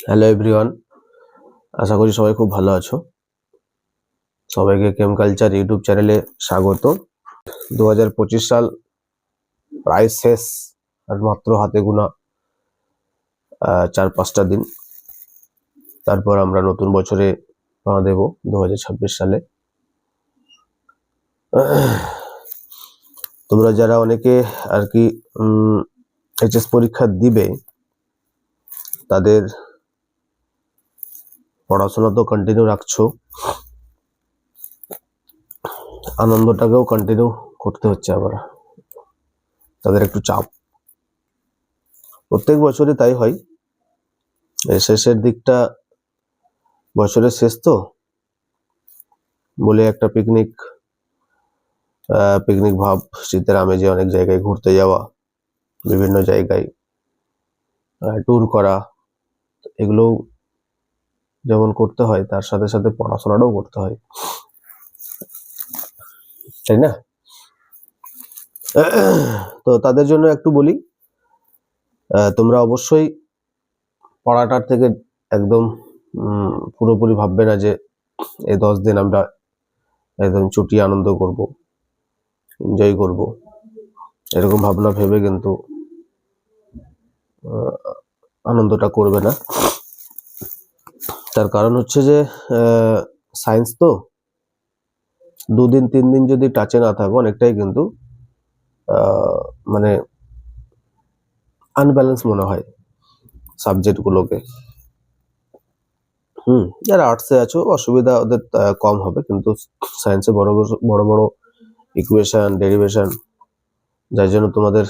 Hello everyone, আশা করি সবাই খুব ভালো আছো। সবাইকে কেম কালচার ইউটিউব চ্যানেলে স্বাগত। 2025 সাল প্রায় শেষ, আর মাত্র হাতে গোনা 4-5টা দিন, তারপর আমরা নতুন বছরে পা দেব 2026 সালে। তোমরা যারা অনেকে আর কি এইচএস পরীক্ষা দিবে, তাদের পড়াশোনা তো কন্টিনিউ রাখছো, আনন্দটাকেও কন্টিনিউ করতে হচ্ছে। আবার তাদের একটু চাপ, প্রত্যেক বছরে তাই হয়। শেষের দিকটা, বছরের শেষ তো বলে একটা পিকনিক ভাব, শীতের আমেজে অনেক জায়গায় ঘুরতে যাওয়া, বিভিন্ন জায়গায় ট্যুর করা, এগুলো যেমন করতে হয়, তার সাথে সাথে পড়াশোনাটাও করতে হয়, তাই না? তো তাদের জন্য একটু বলি, তোমরা অবশ্যই পড়াটার থেকে একদম পুরোপুরি ভাববে না যে এই 10 দিন আমরা একদম চুটিয়ে আনন্দ করব, এনজয় করব, এরকম ভাবনা ভেবে কিন্তু আনন্দটা করবে না। তার কারণ হচ্ছে যে সায়েন্স তো 2 দিন 3 দিন যদি টাচে না থাকো, অনেকটাই কিন্তু মানে আনব্যালেন্স মনে হয় সাবজেক্ট গুলোকে। যারা আর্টসে আছো অসুবিধা ওদের কম হবে, কিন্তু সায়েন্সে বড় বড় ইকুয়েশন, ডেরিভেশন, যার জন্য তোমাদের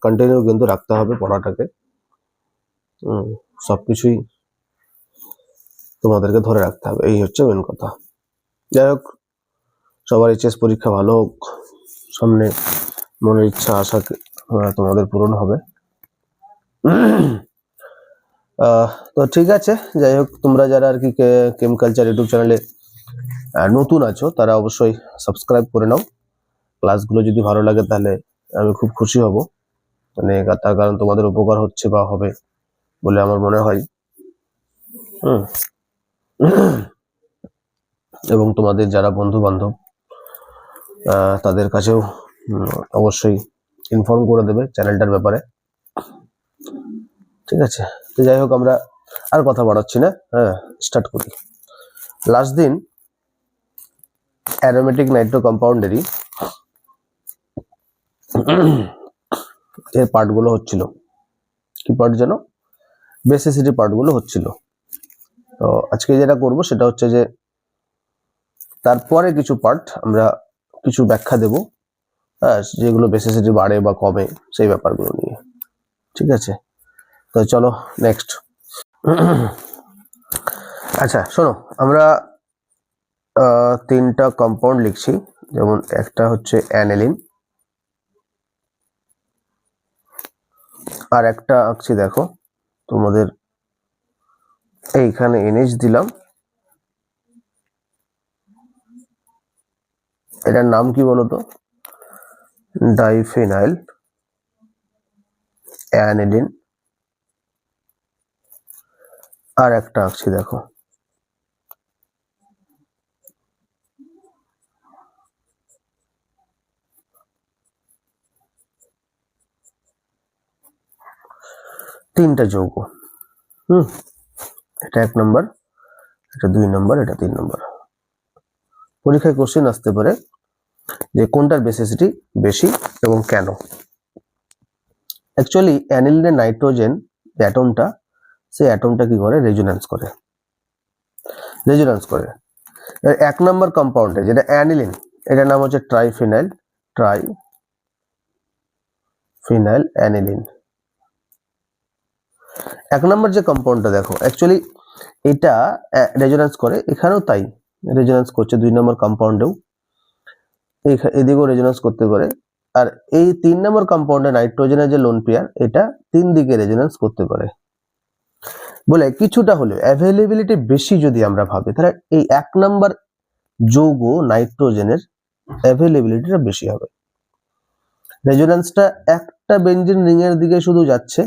কন্টিনিউ কিন্তু রাখতে হবে পড়াটাকে। সবকিছুই তোমাদেরকে ধরে রাখতে হবে, এই হচ্ছে মেন কথা। যাই হোক, সবার এইচএস পরীক্ষা ভালো হোক, সামনে মনের ইচ্ছা আশা তোমাদের পূরণ হবে। তো ঠিক আছে, যাই হোক, তোমরা যারা আর কি কেম কালচার ইউটিউব চ্যানেলে নতুন আছো, তারা অবশ্যই সাবস্ক্রাইব করে নাও। ক্লাসগুলো যদি ভালো লাগে তাহলে আমি খুব খুশি হব, মানে তার কারণ তোমাদের উপকার হচ্ছে বা হবে বলে আমার মনে হয়। এবং তোমাদের যারা বন্ধু বান্ধব, তাদের কাছেও অবশ্যই ইনফর্ম করে দেবে চ্যানেলটার ব্যাপারে, ঠিক আছে? তো যাই হোক, আমরা আর কথা বাড়াচ্ছি না, স্টার্ট করি। লাস্ট দিন অ্যারোমেটিক নাইট্রো কম্পাউন্ডেরই এর পার্টগুলো হচ্ছিল। কি পার্ট যেন? বেসিসিটি পার্টগুলো হচ্ছিল। তো আজকে যেটা করব সেটা হচ্ছে যে তারপরে কিছু পার্ট আমরা কিছু ব্যাখ্যা দেব, যেগুলো বেসিসিটি বাড়ে বা কমে সেই ব্যাপারগুলো নিয়ে, ঠিক আছে? তো চলো নেক্সট। আচ্ছা শোনো, আমরা 3টা কম্পাউন্ড লিখছি, যেমন একটা হচ্ছে অ্যানিলিন, আর একটা আঁকছি, দেখো তোমাদের এইখানে NH দিলাম, এটার নাম কি বলতো? ডাইফেনাইল অ্যানিলিন। আর একটা আঁকছি, দেখো তিনটা যৌগ। এটা 1 নম্বর, এটা 2 নম্বর, এটা 3 নম্বর। পরীক্ষায় কোশ্চেন আসতে পারে যে কোনটার বেসিসিটি বেশি এবং কেন। অ্যাকচুয়ালি অ্যানিলিনের নাইট্রোজেন যে অ্যাটমটা, সেই অ্যাটমটা কি করে? রেজোন্যান্স করে। 1 নম্বর কম্পাউন্ডে যেটা অ্যানিলিন, এটার নাম হচ্ছে ট্রাইফিনাইল অ্যানিলিন। 1 নম্বর যে কম্পাউন্ডটা দেখো, অ্যাকচুয়ালি এটা রেজোন্যান্স করে, এখানেও তাই রেজোন্যান্স করছে। 2 নম্বর কম্পাউন্ডেও এদিকেও রেজোন্যান্স করতে পারে। আর এই 3 নম্বর কম্পাউন্ডে নাইট্রোজেনের যে লোন পেয়ার, এটা 3 দিকে রেজোন্যান্স করতে পারে বলে কিছুটা হলেও অ্যাভেলেবিলিটি বেশি যদি আমরা ভাবি, তাহলে এই 1 নম্বর যৌগ নাইট্রোজেনের অ্যাভেলেবিলিটিটা বেশি হবে। রেজোন্যান্সটা একটা বেঞ্জিন রিং এর দিকে শুধু যাচ্ছে,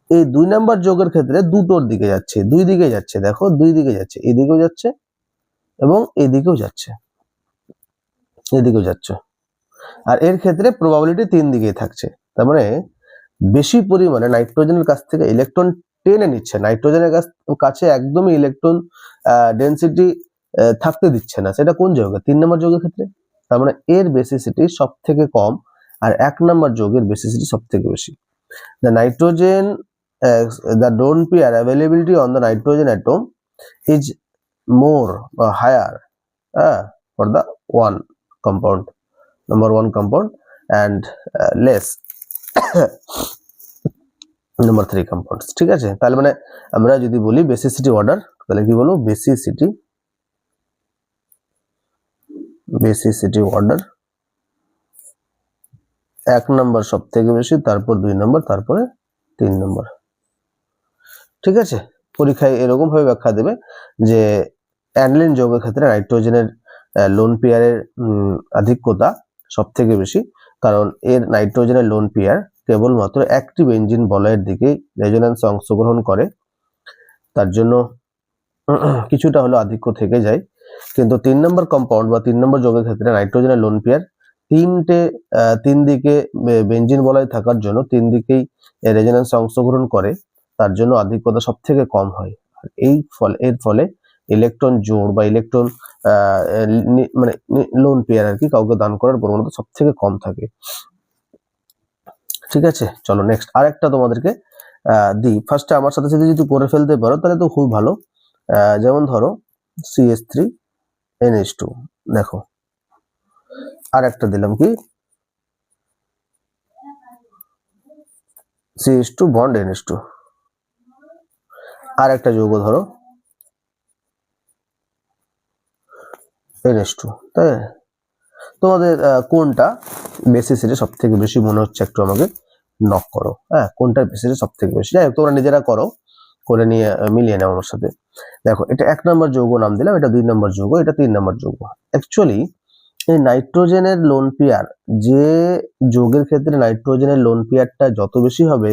এই 2 নাম্বার যোগের ক্ষেত্রে দুটোর দিকে যাচ্ছে, দুই দিকে যাচ্ছে, দেখো দুই দিকে যাচ্ছে, এদিকেও যাচ্ছে এবং এদিকেও যাচ্ছে, এদিকেও যাচ্ছে। আর এর ক্ষেত্রে প্রবাবিলিটি 3 দিকেই থাকছে। তার মানে বেশি পরিমাণে নাইট্রোজেনের কাছ থেকে ইলেকট্রন টেনে নিচ্ছে, নাইট্রোজেনের কাছে একদমই ইলেকট্রন ডেনসিটি থাকতে দিচ্ছে না। সেটা কোন যৌগে? 3 নম্বর যৌগের ক্ষেত্রে। তার মানে এর বেসিসিটি সব থেকে কম আর 1 নম্বর যৌগের বেসিসিটি সব থেকে বেশি। The nitrogen, the lone pair availability on the nitrogen atom is more or higher for the one compound, number one compound, and less number 3 compounds. ঠিক আছে, তাহলে মানে আমরা যদি বলি বেসিসিটি অর্ডার, তাহলে কি বলবো? বেসিসিটি অর্ডার 1 নম্বর সব থেকে বেশি, তারপর 2 নম্বর, তারপরে 3 নম্বর। ঠিক আছে, পরীক্ষায় এরকম ভাবে ব্যাখ্যা দেবে যে অ্যানিলিন যৌগের ক্ষেত্রে নাইট্রোজেনের লোন পেয়ারের আধিক্যতা সব থেকে বেশি, কারণ এর নাইট্রোজেনের লোন পেয়ার কেবলমাত্র একটি বেঞ্জিন বলয়ের দিকে রেজোন্যান্সে অংশগ্রহণ করে, তার জন্য কিছুটা হলো আধিক্য থেকে যায়। কিন্তু 3 নম্বর কম্পাউন্ড বা 3 নম্বর যৌগের ক্ষেত্রে নাইট্রোজেনের লোন পেয়ার তিন দিকে বেঞ্জিন বলয় থাকার জন্য 3 দিকেই রেজোন্যান্সে অংশগ্রহণ করে, তার জন্য আধিক্যতা সব থেকে কম হয়। এর ফলে ইলেকট্রন জোড় বা ইলেকট্রন মানে লোন পেয়ার আর কি কাউকে দান করার প্রবণতা সব থেকে কম থাকে। ঠিক আছে, চলো নেক্সট আরেকটা তোমাদেরকে দিই। ফার্স্টে আমার সাথে সাথে যদি করে ফেলতে পারো তাহলে তো খুব ভালো। যেমন ধরো CH3NH2, দেখো আর একটা দিলাম কি CH2 বন্ড NH2, আর একটা যৌগ ধরো NH2। তাই তোমাদের কোনটা বেসিসিটি সব থেকে বেশি মনে হচ্ছে একটু আমাকে নক করো। হ্যাঁ, কোনটার বেসিসিটি সব থেকে বেশি? যাই হোক, তোমরা নিজেরা করো, করে নিয়ে মিলিয়ে নাও আমার সাথে। দেখো, এটা 1 নম্বর যৌগ নাম দিলাম, এটা 2 নম্বর যৌগ, এটা 3 নম্বর যৌগ। অ্যাকচুয়ালি এই নাইট্রোজেনের লোন পেয়ার, যে যৌগের ক্ষেত্রে নাইট্রোজেনের লোন পেয়ারটা যত বেশি হবে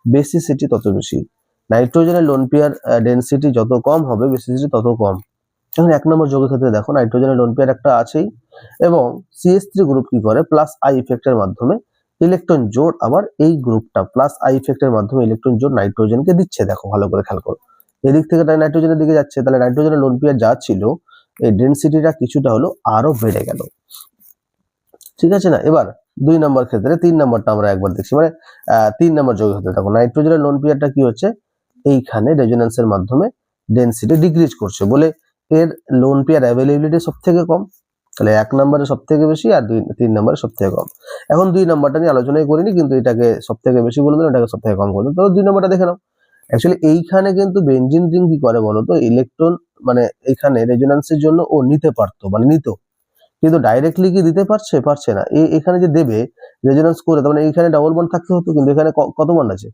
বেসিসিটি তত বেশি। নাইট্রোজেনের লোন পেয়ার ডেনসিটি যত কম হবে বেসিসিটি তত কম। এখন 1 নম্বর যৌগের ক্ষেত্রে দেখো নাইট্রোজেনের লোন পেয়ার একটা আছেই, এবং CH3 গ্রুপ কি করে প্লাস আই ইফেক্টের মাধ্যমে ইলেকট্রন জোড় আবার এই গ্রুপটা প্লাস আই ইফেক্টের মাধ্যমে ইলেকট্রন জোড় নাইট্রোজেনকে দিচ্ছে। দেখো ভালো করে খেয়াল করো, এদিক থেকে নাইট্রোজেনের দিকে যাচ্ছে, তাহলে নাইট্রোজেনের লোন পেয়ার যা ছিল এই ডেনসিটিটা কিছুটা হলো আরো বেড়ে গেল। ঠিক আছে না? এবার 2 নম্বর ক্ষেত্রে 3 নম্বরটা আমরা একবার দেখছি, মানে 3 নম্বর যৌগের ক্ষেত্রে দেখো নাইট্রোজেনের লোন পেয়ারটা কি হচ্ছে, এইখানে রেজোন্যান্সের মাধ্যমে ডেনসিটি ডিক্রিজ করছে বলে এর লোন পেয়ার অ্যাভেলেবিলিটি সব থেকে কম। তাহলে 1 নম্বরে সব থেকে বেশি আর 3 নম্বরে সব থেকে কম। এখন 2 নম্বরটা নিয়ে আলোচনাই করিনি, কিন্তু এটাকে সব থেকে বেশি বলে দিলাম, এটাকে সব থেকে কম করে দিলাম। তো 2 নম্বরটা দেখে নাও। অ্যাকচুয়ালি এইখানে কিন্তু বেনজিন রিং কি করে বলতো, ইলেকট্রন মানে এখানে রেজোন্যান্সের জন্য ও নিতে পারতো, মানে নিত, কিন্তু ডাইরেক্টলি কি দিতে পারছে না। এখানে যে দেবে রেজোন্যান্স করে, তার মানে এইখানে ডাবল বন্ড থাকতে হতো, কিন্তু এখানে কত বন্ড আছে?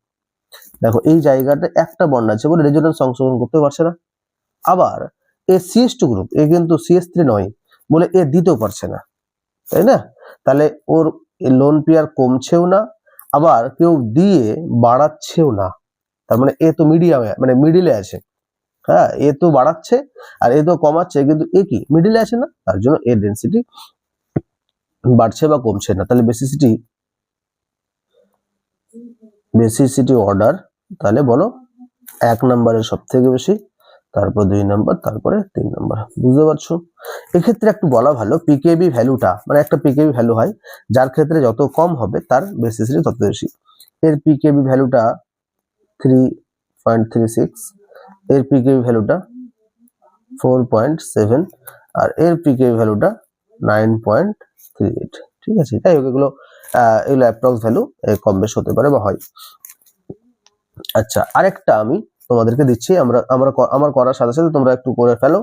দেখো এই জায়গাটা একটা বন্ড আছে বলে রেজোন্যান্স অংশগ্রহণ করতে পারছে না। আবার এ CH2 গ্রুপ, এ কিন্তু CH3 নয় বলে এ দিতেও পারছে না, তাই না? তাহলে ওর লোন পেয়ার কমছেও না, আবার কেউ দিয়ে বাড়াচ্ছেও না। তার মানে এ তো মিডিয়ামে, মানে মিডিলে আছে। হ্যাঁ, এ তো বাড়াচ্ছে আর এ তো কমাচ্ছে, কিন্তু এ কি মিডিলে আছে না, তার জন্য এর ডেনসিটি বাড়ছে বা কমছে না। তাহলে বেসিসিটি অর্ডার তাহলে বলো 1 নম্বরের সব থেকে বেশি, তারপর 2 নম্বর, তারপরে 3 নম্বর। বুঝতে পারছো? এক্ষেত্রে একটু বলা ভালো, পিকেবি ভ্যালুটা, মানে একটা পিকেবি ভ্যালু হয় যার ক্ষেত্রে যত কম হবে তার বেসিসিটি তত বেশি। এর পিকেবি ভ্যালুটা 3.36, এর পিকেবি ভ্যালুটা 4.7, আর এর পিকেবি ভ্যালুটা 9.38। ঠিক আছে, তাই হোক, এগুলো অ্যাপ্রক্স ভ্যালু, কম বেশ হতে পারে বা হয়। আচ্ছা, আরেকটা আমি তোমাদেরকে দিচ্ছি, আমার করার সাথে সাথে তোমরা একটু করে ফেলো,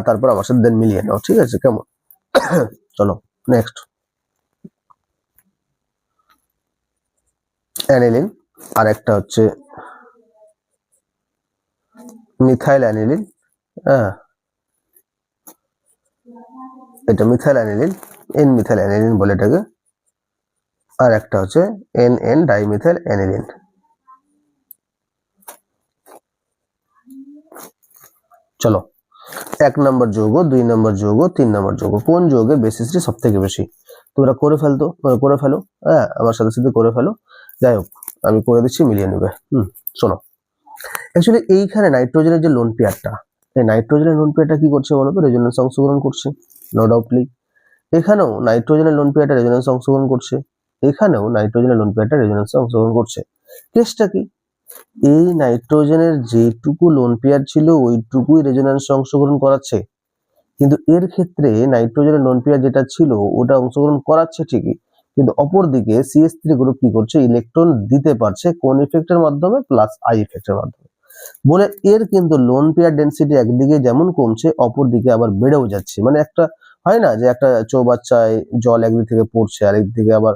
তারপর আমার সাথে দেন মিলিয়ে নাও। ঠিক আছে, কেমন? চলো নেক্সট, অ্যানিলিন, আর একটা হচ্ছে মিথাইল অ্যানিলিন। হ্যাঁ, এটা methyl aniline, N methyl aniline বলে এটাকে, আর একটা হচ্ছে NN ডাইমিথাইল অ্যানিলিন। চলো 1 নম্বর যৌগ, 2 নম্বর যৌগ, 3 নম্বর যৌগ, কোন যৌগের বেসিসটি সব থেকে বেশি? তোমরা করে ফেলো, হ্যাঁ আমার সাথে সাথে করে ফেলো। যাই হোক আমি করে দিচ্ছি, মিলিয়ে নেবে। শোনো, অ্যাকচুয়ালি এইখানে নাইট্রোজেনের যে লোন পেয়ারটা, এই নাইট্রোজেনের লোন পেয়ারটা কি করছে বলো তো? রেজোনেন্স অংশগ্রহণ করছে, নো ডাউটলি। এখানেও নাইট্রোজেনের লোন পেয়ারটা রেজোনেন্স অংশগ্রহণ করছে, এখানেও নাইট্রোজেনের লোন পেয়ারটা রেজোনেন্সে অংশগ্রহণ করছে। কেসটা কি? এই নাইট্রোজেনের যেটুকু লোন পেয়ার ছিল ওইটুকুই রেজোনেন্সে অংশগ্রহণ করাচ্ছে, কিন্তু এর ক্ষেত্রে নাইট্রোজেনের লোন পেয়ার যেটা ছিল ওটা অংশগ্রহণ করাচ্ছে ঠিকই, কিন্তু অপরদিকে CH3 গ্রুপ কি করছে? ইলেকট্রন দিতে পারছে কোন ইফেক্টের মাধ্যমে? প্লাস আই ইফেক্টের মাধ্যমে। বলে এর কিন্তু লোন পেয়ার ডেন্সিটি একদিকে যেমন কমছে অপরদিকে আবার বেড়েও যাচ্ছে। মানে একটা হয় না যে একটা চৌবাচ্চায় জল একদিক থেকে পড়ছে আর একদিকে আবার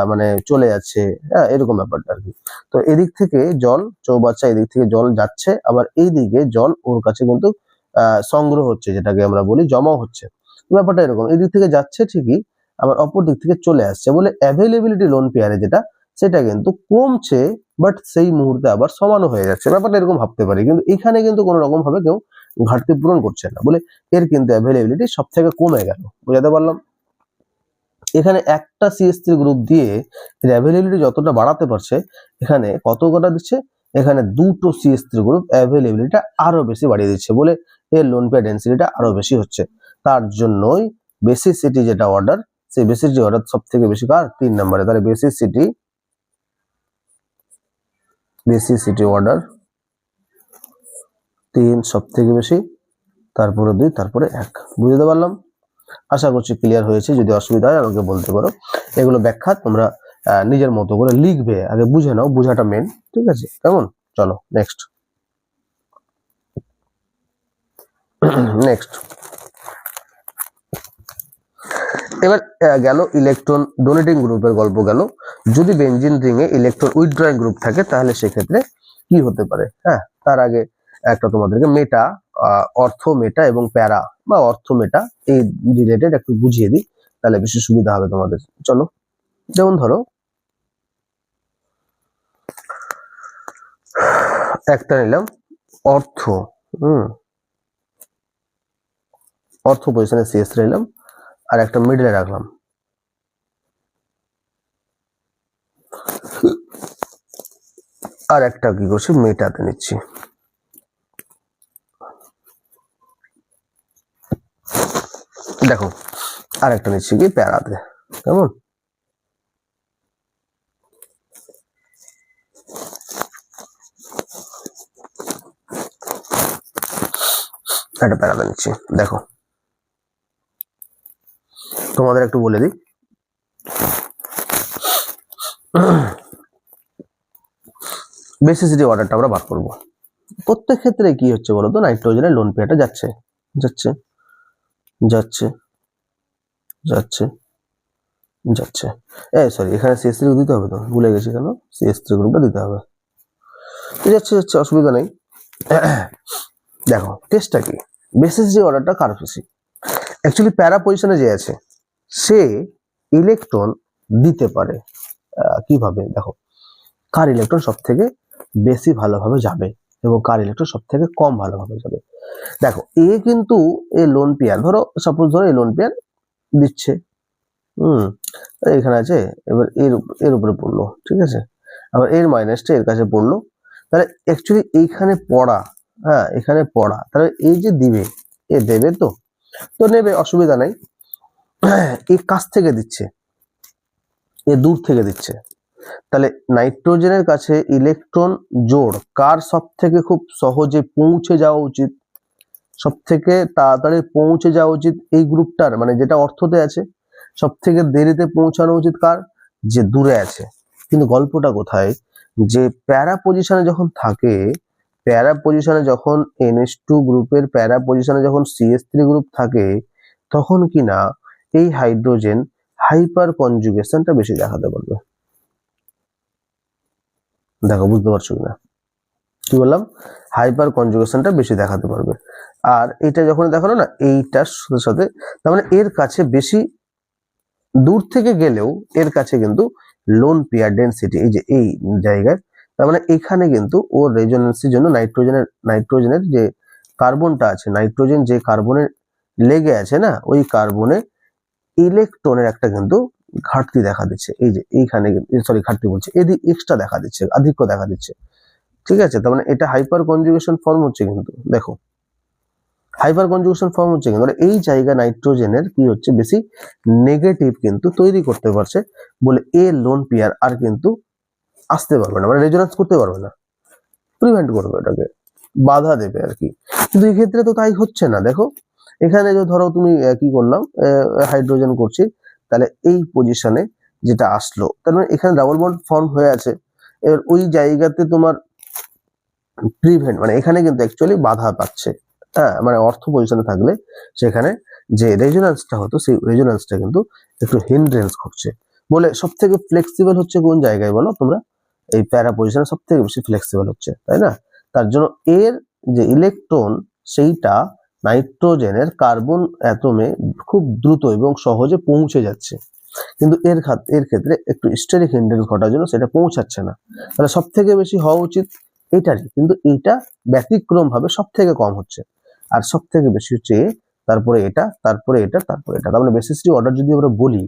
মানে চলে যাচ্ছে, হ্যাঁ এরকম ব্যাপারটা আর কি। তো এদিক থেকে জল চৌবাচ্চা, এদিক থেকে জল যাচ্ছে, আবার এইদিকে জল ওর কাছে কিন্তু সংগ্রহ হচ্ছে, যেটাকে আমরা বলি জমা হচ্ছে। ব্যাপারটা এরকম, এদিক থেকে যাচ্ছে ঠিকই, আবার অপর দিক থেকে চলে আসছে। বলে অ্যাভেলেবিলিটি লোন পেয়ারে যেটা, সেটা কিন্তু কমছে, বাট সেই মুহূর্তে আবার সমানও হয়ে যাচ্ছে। ব্যাপারটা এরকম ভাবতে পারি, কিন্তু এখানে কিন্তু কোনো রকম ভাবে কেউ ঘাটতি পূরণ করছে না, বলে এর কিন্তু অ্যাভেলেবিলিটি সব থেকে কমে গেল। বুঝাতে পারলাম? এখানে একটা CH3 গ্রুপ দিয়ে এর অ্যাভেলেবিলিটি যতটা বাড়াতে পারছে, এখানে কত কটা দিচ্ছে? এখানে দুটো CH3 গ্রুপ অ্যাভেলেবিলিটিটা আরো বেশি বাড়িয়ে দিচ্ছে, বলে এর লোন পেয়ার ডেন্সিটিটা আরো বেশি হচ্ছে। তার জন্যই বেসিসিটি যেটা অর্ডার, সেই বেসিসিটি অর্ডার সব থেকে বেশি কার? 3 নম্বরে। তাহলে বেসিসিটি অর্ডার 3 সব থেকে বেশি, তারপরে 2, তারপরে 1। বুঝতে পারলাম? আশা করছি ক্লিয়ার হয়েছে। যদি অসুবিধা হয় আমাকে বলতে পারো। এগুলো ব্যাখ্যা তোমরা নিজের মতো করে লিখবে, আগে বুঝে নাও, বুঝাটা মেন। ঠিক আছে, কেমন? চলো নেক্সট। এবার গেল ইলেকট্রন ডোনেটিং গ্রুপের গল্প গেল। যদি বেনজিন রিং এ ইলেকট্রন উইথড্রয়িং গ্রুপ থাকে তাহলে সেক্ষেত্রে কি হতে পারে? হ্যাঁ, তার আগে একটা তোমাদেরকে মেটা, অর্থ মেটা এবং প্যারা বা অর্থ মেটা এই রিলেটেড একটু বুঝিয়ে দিই, তাহলে বেশি সুবিধা হবে তোমাদের। চলো, যেমন ধরো একটা নিলাম অর্থ, অর্থ পজিশনে CS নিলাম, আর একটা মিডলে রাখলাম, আর একটা কি করছি? মেটাতে নিচ্ছি। দেখো আর একটা নিচ্ছি কি? প্যারাতে। কেমন? একটা প্যারাতে নিচ্ছি। দেখো তোমাদের একটু বলে দিই, বেসিসিটি অর্ডারটা আমরা বার করবো। প্রত্যেক ক্ষেত্রে কি হচ্ছে বলতো? নাইট্রোজেনের লোন পেয়ারটা যাচ্ছে যাচ্ছে যাচ্ছে যাচ্ছে যাচ্ছে। সরি, এখানে CH3 দিতে হবে, তো ভুলে গেছি কেন? CH3 গ্রুপটা দিতে হবে। যাচ্ছে যাচ্ছে, অসুবিধা নেই। দেখো টেস্টটা কি? বেসিসিটি অর্ডারটা কার বেশি? অ্যাকচুয়ালি প্যারা পজিশনে যে আছে সে ইলেকট্রন দিতে পারে। কিভাবে? দেখো কার ইলেকট্রন সব থেকে বেশি ভালোভাবে যাবে এবং কার ইলেকট্রন সব থেকে কম ভালোভাবে যাবে। দেখো এ কিন্তু এ লোন পেয়ার, ধরো সাপোজ ধরো এই লোন পেয়ার দিচ্ছে, এখানে আছে, এবার এর উপরে পড়লো, ঠিক আছে, আবার এর মাইনাসটা এর কাছে পড়লো, তাহলে অ্যাকচুয়ালি এইখানে পড়া, হ্যাঁ এখানে পড়া, তাহলে এই যে দিবে, এ দেবে তো নেবে, অসুবিধা নাই। এ কাছ থেকে দিচ্ছে, এ দূর থেকে দিচ্ছে, তাহলে নাইট্রোজেনের কাছে ইলেকট্রন জোড় কার সব থেকে খুব সহজে পৌঁছে যাওয়া উচিত? সব থেকে তাড়াতাড়ি পৌঁছে যাওয়া উচিত এই গ্রুপটার, মানে যেটা অর্থতে আছে। সব থেকে দেরিতে পৌঁছানো উচিত কার? যে দূরে আছে। কিন্তু গল্পটা কোথায়? যে প্যারা পজিশনে যখন থাকে, প্যারা পজিশনে যখন NH2 গ্রুপের প্যারা পজিশনে যখন CH3 গ্রুপ থাকে, তখন কি না এই হাইড্রোজেন হাইপার কনজুগেশনটা বেশি দেখাতে পারবে। দেখো বুঝতে পারছো কিনা কি বললাম? হাইপার কনজুগেশনটা বেশি দেখাতে পারবে। আর এটা যখন দেখালো না এইটার সাথে সাথে, তার মানে এর কাছে বেশি দূর থেকে গেলেও এর কাছে কিন্তু লোন পেয়ার ডেন্সিটি, এই যে এই জায়গায়, তার মানে এখানে কিন্তু ওর রেজোনেন্সের জন্য নাইট্রোজেনের যে কার্বনটা আছে, নাইট্রোজেন যে কার্বনে লেগে আছে না, ওই কার্বনে ইলেকট্রনের একটা কিন্তু ঘাটতি দেখা দিচ্ছে। এই যে এইখানে, সরি ঘাটতি বলছে, এদিকে এক্সট্রা দেখা দিচ্ছে, আধিক্য দেখা দিচ্ছে। ঠিক আছে, তার মানে এটা হাইপার কনজুগেশন ফর্ম হচ্ছে, কিন্তু দেখো হাইপার কনজুগেশন ফর্ম হচ্ছে, কিন্তু এই জায়গা নাইট্রোজেনের কি হচ্ছে, বেশি নেগেটিভ কিন্তু তৈরি করতে পারছে বলে এ লোন পেয়ার আর কিন্তু আসতে পারবে না, মানে রেজোনেন্স করতে পারবে না, প্রিভেন্ট করবে, এটাকে বাধা দেবে আর কি। কিন্তু এই ক্ষেত্রে তো তাই হচ্ছে না। দেখো এখানে যে ধরো তুমি কি করলাম, হাইড্রোজেন করছি, তাহলে এই পজিশনে যেটা আসলো, তার মানে এখানে ডাবল বন্ড ফর্ম হয়ে আছে। এবার ওই জায়গাতে তোমার প্রিভেন্ট, মানে এখানে কিন্তু অ্যাকচুয়ালি বাধা পাচ্ছে, হ্যাঁ, মানে অর্থ পজিশনে থাকলে সেখানে যে রেজোন্যান্সটা হতো, সেই রেজোন্যান্সটা কিন্তু একটু হিন্ড্রেন্স ঘটছে। বলে সব থেকে ফ্লেক্সিবল হচ্ছে কোন জায়গায় বলো তোমরা, এই প্যারা পজিশনে সব থেকে বেশি ফ্লেক্সিবল হচ্ছে, তাই না? তার জন্য এর যে ইলেকট্রন, সেইটা নাইট্রোজেনের কার্বন অ্যাটমে খুব দ্রুত এবং সহজে পৌঁছে যাচ্ছে, কিন্তু এর ক্ষেত্রে একটু স্টেরিক হিন্ড্রেন্স ঘটার জন্য সেটা পৌঁছাচ্ছে না। তাহলে সব থেকে বেশি হওয়া উচিত এটারই, কিন্তু এইটা ব্যতিক্রম ভাবে সব থেকে কম হচ্ছে, আর সব থেকে বেশি হচ্ছে এ, তারপরে এটা, তারপরে এটা, তারপরে এটা। তার মানে বেসিসিটি অর্ডার যদি আমরা বলি,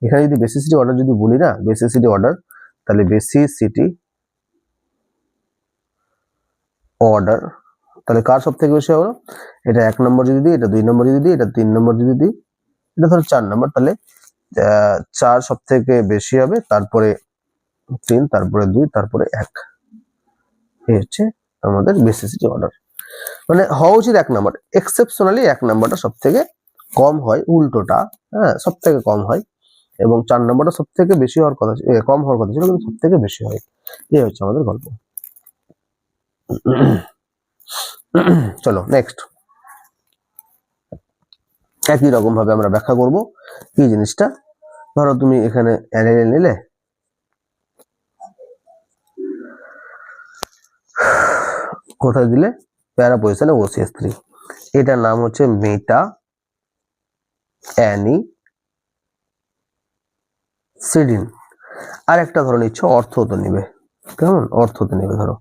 এখানে যদি বেসিসিটি অর্ডার যদি বলি না, বেসিসিটি অর্ডার, তাহলে বেসিসিটি অর্ডার, তাহলে কার সব থেকে বেশি হবে? এটা 1 নম্বর যদি দিই, এটা 2 নম্বর যদি দিই, এটা 3 নম্বর যদি দিই, এটা ধরো 4 নম্বর, তাহলে 4 সব থেকে বেশি হবে, তারপরে 3, তারপরে 2, তারপরে 1। এই হচ্ছে আমাদের বেসিসিটি অর্ডার। মানে হওয়া উচিত 1 নম্বর, এক্সেপশনালি 1 নম্বরটা সব থেকে কম হয়, উল্টোটা হ্যাঁ সব থেকে কম হয়, এবং 4 নম্বরটা সব থেকে বেশি হওয়ার কথা, কম হওয়ার কথা ছিল, কিন্তু সব থেকে বেশি হয়। এই হচ্ছে আমাদের গল্প। চলো নেক্সট, একই রকম ভাবে আমরা ব্যাখ্যা করব কি জিনিসটা। ধরো তুমি এখানে অ্যালাইন নিলে, কোথায় দিলে, প্যারা পজিশনে OCH3, এটার নাম হচ্ছে মেটা অ্যানিসিডিন। আর একটা ধরো নিচ্ছে, অর্থতে নিবে, কেমন, অর্থতে নেবে, ধরো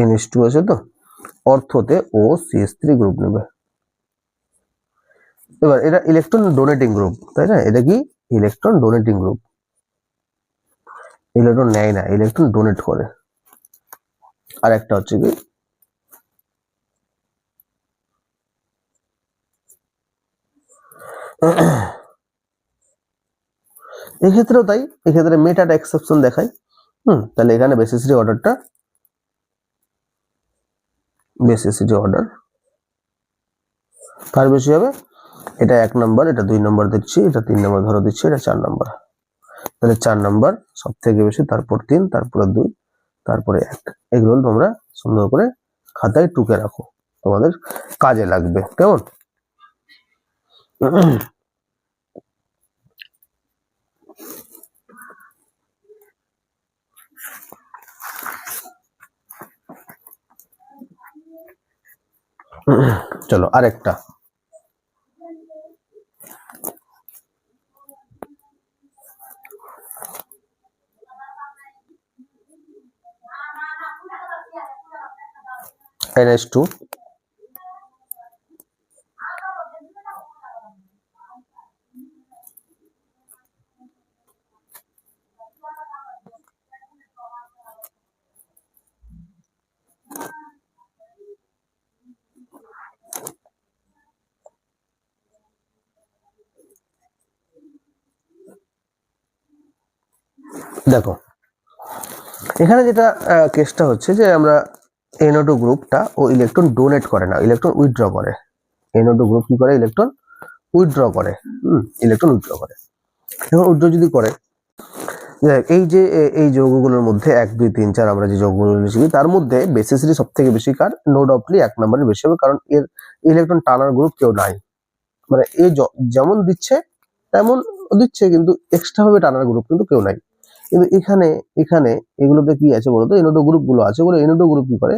NH2 আছে তো, অর্থতে OCH3 গ্রুপ নেবে। এবার এটা ইলেকট্রন ডোনেটিং গ্রুপ, তাই না? এটা কি ইলেকট্রন ডোনেটিং গ্রুপ, ইলেকট্রন নেয় না, ইলেকট্রন ডোনেট করে। আর একটা হচ্ছে কি এক্ষেত্রেও তাই, এক্ষেত্রে মেটাটা এক্সেপশন দেখায়। তাহলে এখানে বেসিসিটি অর্ডারটা, বেসিসিটি অর্ডার কার বেশি হবে? এটা 1 নম্বর, এটা 2 নম্বর দিচ্ছি, এটা 3 নম্বর ধরো দিচ্ছি, এটা 4 নম্বর। তাহলে 4 নম্বর সব থেকে বেশি, তারপর 3, তারপরে 2, তারপরে 1। এগুলো তোমরা সুন্দর করে খাতায় টুকে রাখো, তোমাদের কাজে লাগবে, কেমন? চলো আরেকটা, NH2, দেখো এখানে যেটা কেসটা হচ্ছে যে আমরা NO2 গ্রুপটা ও ইলেকট্রন ডোনেট করে না, ইলেকট্রন উইথড্র করে। NO2 গ্রুপ কি করে? ইলেকট্রন উইথড্র করে, ইলেকট্রন উইথড্র করে। এখন উইথড্র যদি করে, এই যে এই যৌগগুলোর মধ্যে 1, 2, 3, 4 আমরা যে যৌগগুলো লিখি, তার মধ্যে বেসিসিটি সব থেকে বেশি কার? নো ডাউটলি 1 নম্বরের বেশি হবে, কারণ এর ইলেকট্রন টানার গ্রুপ কেউ নাই। মানে এ যেমন দিচ্ছে তেমন দিচ্ছে, কিন্তু এক্সট্রা ভাবে টানার গ্রুপ কিন্তু কেউ নাই। কিন্তু এখানে এখানে এগুলোতে কি আছে বলতো? NO2 গ্রুপ গুলো আছে বলে NO2 গ্রুপ কি করে,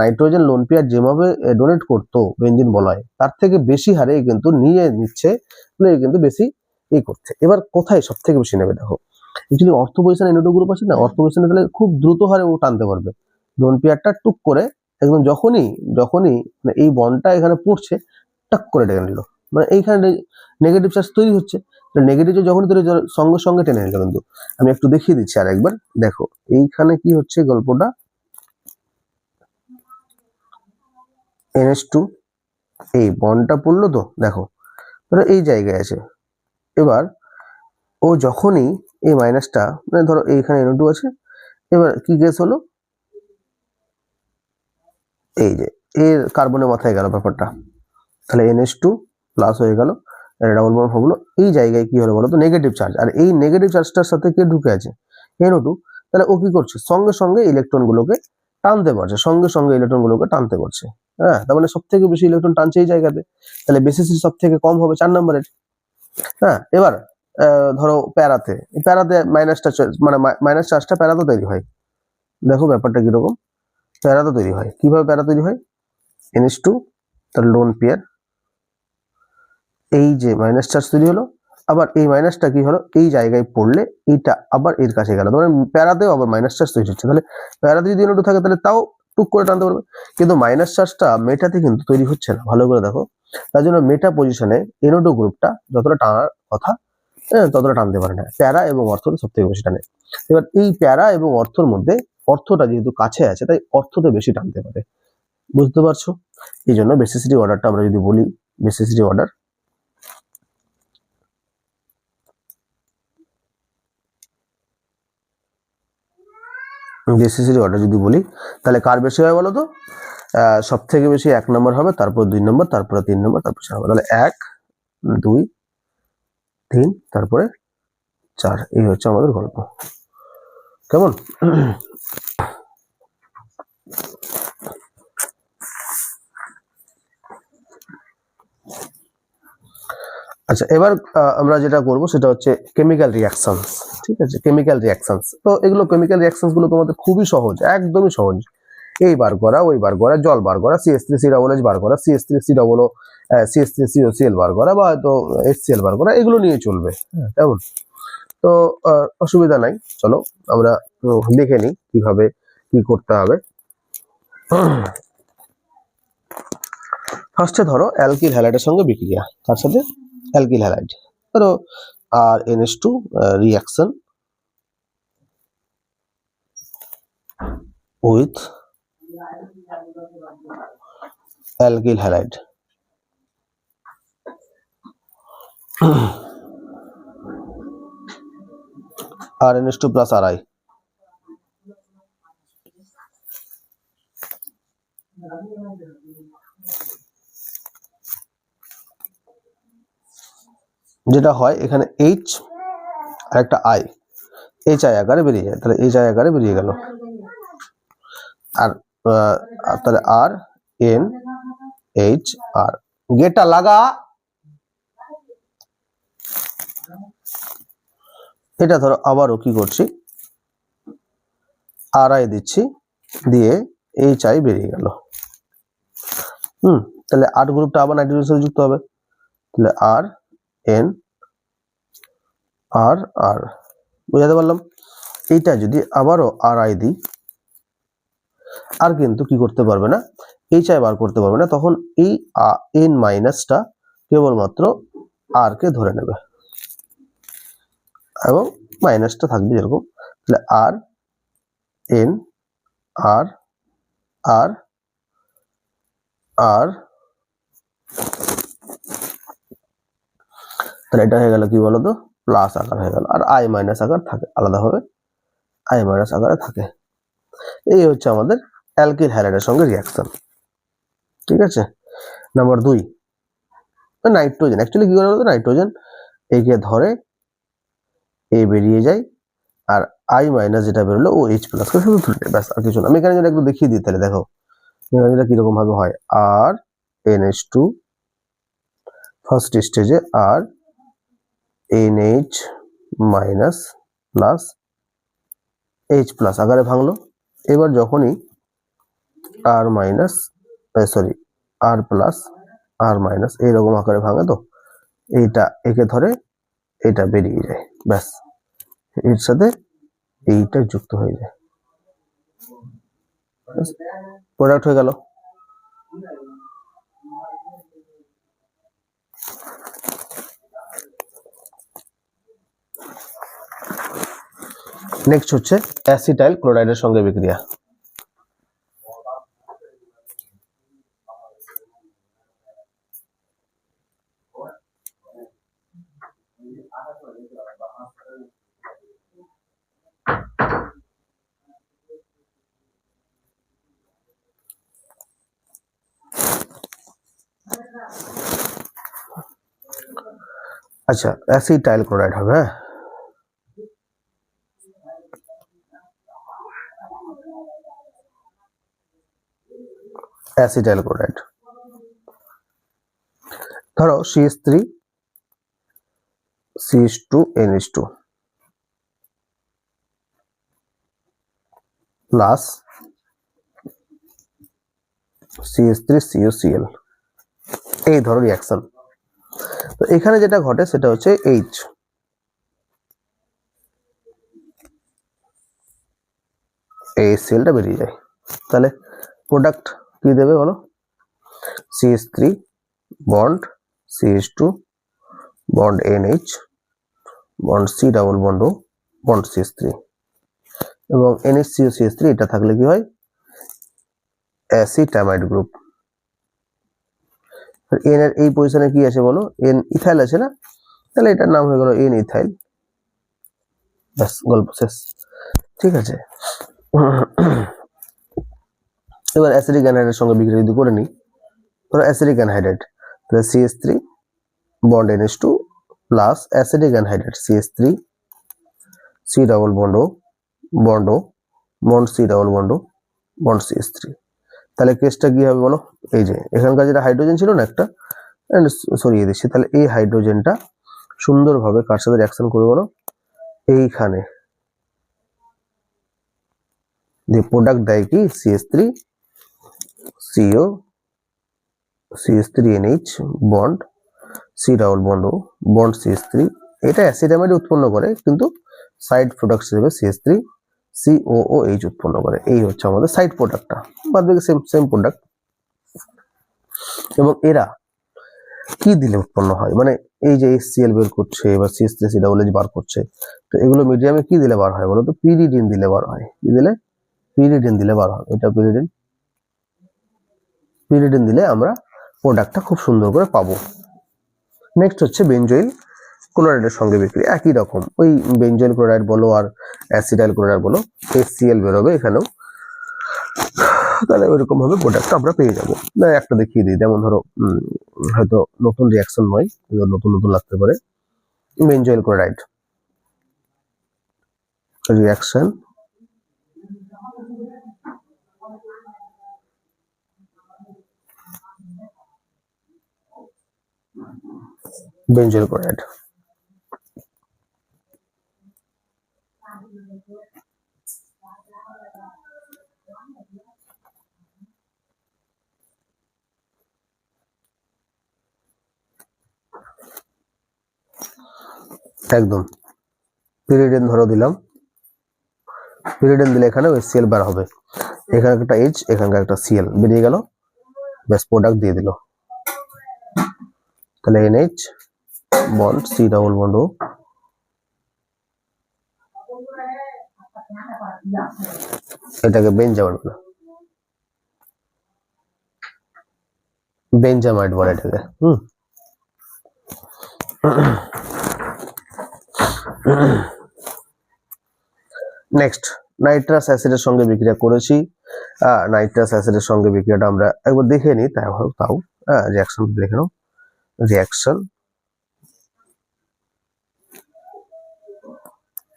নাইট্রোজেন লোন পেয়ার যেভাবে ডোনেট করতো বেঞ্জিন বলয়, তার থেকে বেশি হারে কিন্তু নিয়ে নিচ্ছে, কিন্তু বেশি এই করছে। এবার কোথায় সব থেকে বেশি নেবে? দেখো অ্যাকচুয়ালি অর্থ পজিশনে NO2 গ্রুপ আছে না, অর্থ পজিশনে তাহলে খুব দ্রুত হারে ও টানতে পারবে, লোন পেয়ারটা টুক করে একদম যখনই যখনই মানে এই বন্ডটা এখানে পড়ছে টাক করে টেনে নিল, মানে এইখানে নেগেটিভ চার্জ তৈরি হচ্ছে, নেগেটিভ যখনই তৈরি সঙ্গে সঙ্গে টেনে নিল। কিন্তু আমি একটু দেখিয়ে দিচ্ছি আর একবার দেখো এইখানে কি হচ্ছে গল্পটা, NH2 এই বন্ডটা পড়লো তো দেখো, ধরো এই জায়গায় আছে, এবার ও যখনই এই মাইনাসটা মানে ধরো এইখানে NO2 আছে, এবার কি গ্যাস হলো, এই যে এর কার্বনের মাথায় গেল ব্যাপারটা, তাহলে NH2 প্লাস হয়ে গেল, ডাবল বন্ড হলো, এই জায়গায় কি হলো বলো তো নেগেটিভ চার্জ, আর এই নেগেটিভ চার্জটার সাথে কে ঢুকে আছে, NO2, তাহলে ও কি করছে সঙ্গে সঙ্গে ইলেকট্রন গুলোকে টানতে পারছে, সঙ্গে সঙ্গে ইলেকট্রন গুলোকে টানতে পারছে। হ্যাঁ, তার মানে সব থেকে বেশি ইলেকট্রন টানছে এই জায়গাতে, তাহলে বেসিসিটি সব থেকে কম হবে 4 নম্বরের। হ্যাঁ, এবার ধরো প্যারাতে, প্যারাতে মাইনাসটা মানে মাইনাস চার্জটা প্যারাতে তৈরি হয়, দেখো ব্যাপারটা কিরকম, প্যারাতে তৈরি হয়, কিভাবে প্যারা তৈরি হয়, NH2 তার লোন পেয়ার, এই যে মাইনাস চার্জ তৈরি হলো, আবার এই মাইনাসটা কি হলো এই জায়গায় পড়লে এইটা আবার এর কাছে গেল, মানে প্যারাতেও আবার মাইনাস চার্জ তৈরি হচ্ছে, তাহলে প্যারাতে যদি NO2 থাকে তাহলে তাও টুক করে টানতে পারবে, কিন্তু মাইনাস চার্জটা মেটাতে কিন্তু তৈরি হচ্ছে না, ভালো করে দেখো, তার জন্য মেটা পজিশনে NO2 গ্রুপটা যতটা টানার কথা ততটা টানতে পারে না, প্যারা এবং অর্থটা সব থেকে বেশি টানে। এবার এই প্যারা এবং অর্থর মধ্যে অর্থটা যেহেতু কাছে আছে তাই অর্থতে বেশি টানতে পারে, বুঝতে পারছো? এই জন্য বেসিসিটি অর্ডারটা আমরা যদি বলি, বেসিসিটি অর্ডার বেসিসিটি অর্ডার যদি বলি তাহলে কার বেশি হয় বলো তো, সব থেকে বেশি 1 নম্বর হবে, তারপর 2 নম্বর, তারপরে 3 নম্বর, তারপর 4 নম্বর, তাহলে 1 2 3 তারপরে 4, এই হচ্ছে আমাদের গল্প, কেমন? আচ্ছা, এবার আমরা যেটা করব সেটা হচ্ছে কেমিক্যাল রিঅ্যাকশনস, ঠিক আছে, কেমিক্যাল রিঅ্যাকশনস, তো এগুলো কেমিক্যাল রিঅ্যাকশনস গুলো তোমাদের খুবই সহজ, একদমই সহজ, এই বার করা ওই বার করা, জল বার করা, CH3COOH বার করা, CH3COO CH3COCl বার করা, বা হয়তো HCl বার করা, এগুলো নিয়ে চলবে, হ্যাঁ কেমন? তো অসুবিধা নাই, চলো আমরা দেখে নিই কিভাবে কি করতে হবে। ফার্স্টে ধরো অ্যালকিল হ্যালাইডের সঙ্গে বিক্রিয়া, তার সাথে অ্যালকিল হ্যালাইড, ধরো আর NH2 reaction with alkyl halide, আর NH2 প্লাস RI, যেটা হয় এখানে H আর একটা I, HI আকারে বেরিয়ে যায়, তাহলে HI আকারে বেরিয়ে গেল, আর তাহলে RNHR, গেটটা লাগা, এটা ধরো আবারও কি করছি RI দিচ্ছি, দিয়ে HI বেরিয়ে গেল, তাহলে 8 গ্রুপটা আবার নাইট্রোজেনের সাথে যুক্ত হবে, তাহলে RNR, বুঝাতে পারলাম? এইটা যদি আবারও RI দিই, আর কিন্তু কি করতে পারবে না, HI বার করতে পারবে না, তখন এই N মাইনাসটা কেবলমাত্র R কে ধরে নেবে এবং মাইনাসটা থাকবে এরকম, তাহলে RNR, তাহলে এটা হয়ে গেল কি বলতো প্লাস আকার হয়ে গেল, আর I মাইনাস আকার থাকে আলাদাভাবে, I মাইনাস আকারে থাকে। এই হচ্ছে আমাদের অ্যালকিল হ্যালাইডের সঙ্গে রিঅ্যাকশন, ঠিক আছে। নাম্বার 2 নাইট্রোজেন, অ্যাকচুয়ালি কি করে বলতো, নাইট্রোজেন একে ধরে এ বেরিয়ে যায়, আর I মাইনাস যেটা বেরোলো ও H প্লাস করে শুধু তুলবে, ব্যাস আর কিছু না। আমি এখানে একটু দেখিয়ে দিই, তাহলে দেখো এটা কিরকম ভাবে হয়, RNH2 ফার্স্ট স্টেজে RNH minus plus H plus আকারে ভাঙলো, এবার যখনই R minus R plus R minus এইরকম আকারে ভাঙে, তো এইটা একে ধরে এটা বেরিয়ে যায়, ব্যাস এর সাথে এইটা যুক্ত হয়ে যায়, প্রোডাক্ট হয়ে গেল। নেক্সট হচ্ছে অ্যাসিটাইল ক্লোরাইডের সঙ্গে বিক্রিয়া। আচ্ছা, অ্যাসিটাইল ক্লোরাইড হবে। হ্যাঁ, অ্যাসিটাইল ক্লোরাইড ধরো CH3 CH2 NH2 plus CH3 CuCl, এই ধরো রিঅ্যাকশন। তো এখানে যেটা ঘটে সেটা হচ্ছে H, এই সেলটা বেরিয়ে যায়। তাহলে প্রোডাক্ট কি দেবে বলো? CH3 bond CH2 bond NH bond C double bond O bond CH3 এবং NHCOCH3, এটা থাকলে কি হয়? অ্যাসিটামাইড গ্রুপ। এন এর এই পজিশনে কি আছে বলো? এন ইথাইল আছে না, তাহলে এটার নাম হয়ে গেল এন ইথাইল। ব্যাস, গল্প শেষ। ঠিক আছে, এবার অ্যাসিডিক অ্যানহাইড্রেটের সঙ্গে বিক্রিয়া যদি করে নিই, ধরো অ্যাসিডিক অ্যানহাইড্রেট, তাহলে CH3 bond NH2 plus acidic anhydrate CH3 C double bond O bond O bond C double bond O bond CH3। তাহলে কেসটা কি হবে বলো? এই যে এখানকার যেটা হাইড্রোজেন ছিল না একটা, সরিয়ে দিচ্ছি। তাহলে এই হাইড্রোজেনটা সুন্দরভাবে কার সাথে রিঅ্যাকশন করবে বলো? এইখানে যে প্রোডাক্ট দেয় কি CH3 CO CH3NH bond C double bond O bond CH3, এটা অ্যাসিটামাইড উৎপন্ন করে কিন্তু সাইড প্রোডাক্ট হিসেবে CH3 COOH উৎপন্ন করে। এই হচ্ছে আমাদের সাইড প্রোডাক্টটা, বাদ বাকি সেম প্রোডাক্ট। এবং এরা কি দিলে উৎপন্ন হয়, মানে এই যে HCl বের করছে বা CH3COOH বার করছে, তো এগুলো মিডিয়ামে কি দিলে বার হয় বলো তো? পিরিডিন দিলে বার হয়। কি দিলে? পিরিডিন দিলে বার হয়। এটা পিরিডিন দিলে আমরা প্রোডাক্টটা খুব সুন্দর করে পাবো। নেক্সট হচ্ছে বেনজোইল ক্লোরাইডের সঙ্গে বিক্রিয়া। একই রকম, ওই বেনজোইল ক্লোরাইড বলো আর অ্যাসিটাইল ক্লোরাইড বলো, HCl বেরোবে এখানেও। তাহলে ওইরকম ভাবে প্রোডাক্টটা আমরা পেয়ে যাবো। একটা দেখিয়ে দিই, যেমন ধরো হয়তো নতুন রিঅ্যাকশন নয়, নতুন লাগতে পারে। বেনজোইল ক্লোরাইড রিঅ্যাকশন বেনজোইল ক্লোরাইড, একদম পিরিডিন ধরো দিলাম, পিরিডিন দিলে এখানে HCl বার হবে, এখানে একটা H এখানকার একটা Cl বেরিয়ে গেল, ব্যাস প্রোডাক্ট দিয়ে দিল। তাহলে NH bond C double bond O, এটাকে বেনজামাইড বলে, বেনজামাইড বলে এটাকে। নেক্সট নাইট্রাস অ্যাসিডের সঙ্গে বিক্রিয়া করেছি। নাইট্রাস অ্যাসিডের সঙ্গে বিক্রিয়াটা আমরা একবার দেখে নিই, তাও রিঅ্যাকশন দেখে নাও। Reaction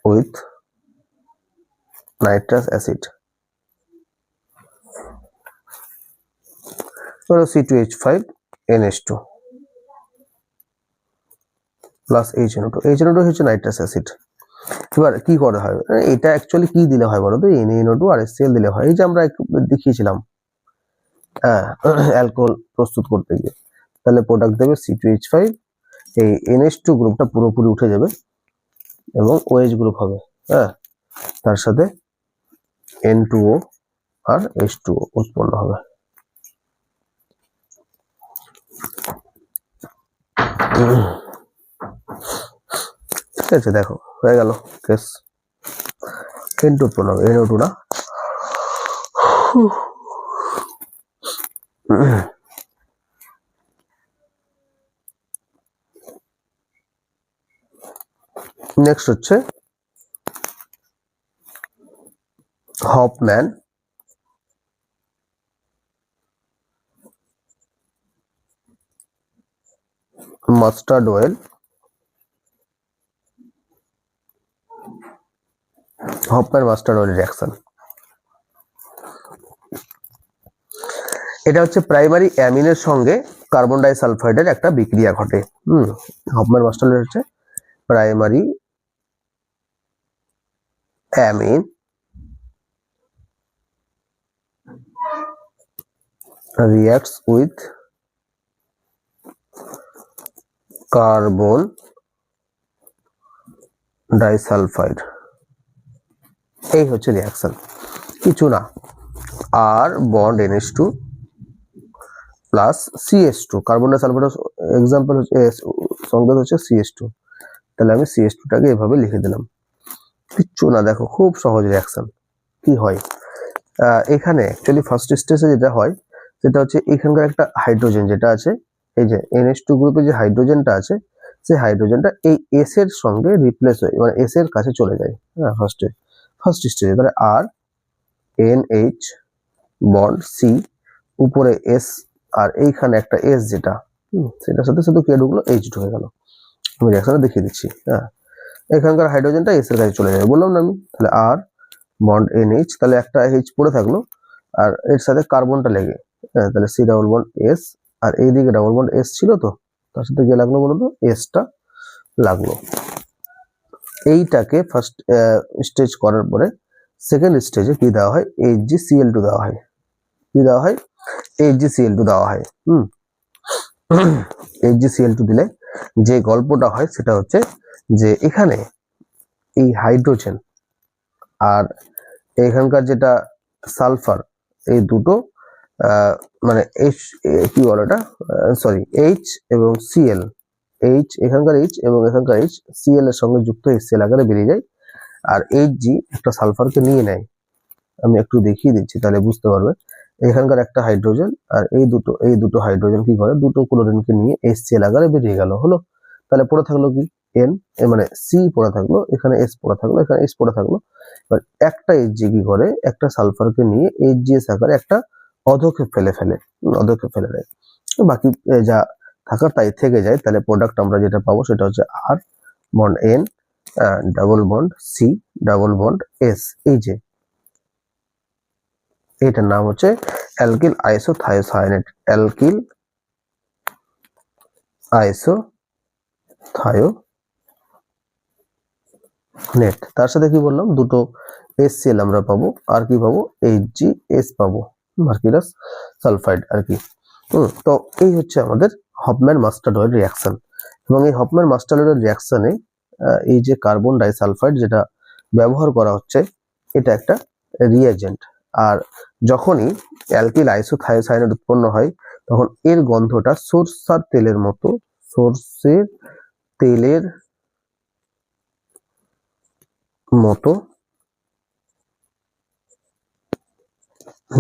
with nitrous acid, C2H5 NH2 plus HNO2 হচ্ছে নাইট্রাস অ্যাসিড। এবার কি করা হয়, এটা অ্যাকচুয়ালি কি দিলে হয় বলো তো? NaNO2 আর HCl দিলে হয়। এই যে আমরা দেখিয়েছিলাম অ্যালকোহল প্রস্তুত করতে গিয়ে, তাহলে প্রোডাক্ট দেবে C2H5, এই NH2 গ্রুপটা পুরোপুরি উঠে যাবে এবং OH গ্রুপ হবে। তার সাথে N2O আর H2O উৎপন্ন হবে। ঠিক আছে, দেখো হয়ে গেল কেস। N2 উৎপন্ন হবে, NO2 না। নেক্সট হচ্ছে হফম্যান মাস্টার্ড অয়েল রিঅ্যাকশন। এটা হচ্ছে প্রাইমারি অ্যামিনের সঙ্গে কার্বন ডাই সালফাইডের একটা বিক্রিয়া ঘটে। হফম্যান মাস্টার্ড অয়েল হচ্ছে primary amine reacts with carbon disulfide, এই হচ্ছে রিঅ্যাকশন, কিছু না। R bond NH2 plus CH2, carbon disulphide example হচ্ছে সংকেত হচ্ছে CH2, তাহলে আমি CH2 টাকে এভাবে লিখে দিলাম। কিচ্ছু না, দেখো খুব সহজ রিঅ্যাকশন। কি হয় এখানে অ্যাকচুয়ালি ফার্স্ট স্টেজে যেটা হয় সেটা হচ্ছে এখানকার একটা হাইড্রোজেন যেটা আছে, এই যে NH2 গ্রুপে যে হাইড্রোজেনটা আছে, সেই হাইড্রোজেনটা এই S এর সঙ্গে রিপ্লেস হয়ে মানে S এর কাছে চলে যায়। হ্যাঁ, ফার্স্ট স্টেজে তাহলে আর NH বন্ড C, উপরে S, আর এইখানে একটা S যেটা সেটার সাথে শুধু কে ঢুকলো, H ঢুকে গেল। আমি রিঅ্যাকশনটা দেখিয়ে দিচ্ছি। হ্যাঁ, এখানকার হাইড্রোজেনটা S এর কাছে চলে যাবে, বললাম না আমি। তাহলে আর বন্ড NH, তাহলে একটা H পড়ে থাকলো, আর এর সাথে কার্বনটা লেগে, হ্যাঁ, তাহলে C ডাবল বন্ড S, আর এইদিকে ডাবল বন্ড S ছিল, তো তার সাথে কি লাগলো বলতো, S টা লাগলো। এইটাকে ফার্স্ট স্টেজ করার পরে সেকেন্ড স্টেজে কি দেওয়া হয়, HgCl2 দেওয়া হয়। কি দেওয়া হয়, HgCl2 দেওয়া হয়। HgCl2 দিলে যে গল্পটা হয় সেটা হচ্ছে যে এখানে এই হাইড্রোজেন আর এখানকার যেটা সালফার, এই দুটো মানে কি বলে এটা, সরি, H এবং Cl, H এখানকার H এবং এখানকার H Cl এর সঙ্গে যুক্ত HCl আকারে বেরিয়ে যায়, আর Hg একটা সালফারকে নিয়ে নেয়। আমি একটু দেখিয়ে দিচ্ছি তাহলে বুঝতে পারবে। এখানকার একটা হাইড্রোজেন আর এই দুটো হাইড্রোজেন কি করে, দুটো ক্লোরিনকে নিয়ে HCl আকারে বেরিয়ে গেল, হলো। তাহলে পড়ে থাকলো কি N, মানে C পড়ে থাকলো, এখানে S পড়ে থাকলো, এখানে S পড়ে থাকলো। এবার একটা Hg কি করে, একটা সালফারকে নিয়ে HgS আকারে একটা অধক্ষেপ ফেলে দেয়। বাকি যা থাকার তাই থেকে যায়। তাহলে প্রোডাক্ট আমরা যেটা পাবো সেটা হচ্ছে R bond N double bond C double bond S, এই যে এটার নাম হচ্ছে অ্যালকিল আইসোথায়োসায়ানেট, অ্যালকিল আইসোথায়োনেট। তার সাথে কি বললাম, দুটো HCl আমরা পাবো, আর কি পাবো, HgS পাবো, মার্কিরাস সালফাইড আর কি। তো এই হচ্ছে আমাদের হফম্যান মাস্টার্ড অয়েল রিঅ্যাকশন। এবং এই হফম্যান মাস্টার্ড অয়েল রিঅ্যাকশনে এই যে কার্বন ডাইসালফাইড যেটা ব্যবহার করা হচ্ছে, এটা একটা রিএজেন্ট। আর যখনই অ্যালকিল আইসোথায়োসায়ানেট উৎপন্ন হয় তখন এর গন্ধটা সরষের তেলের মতো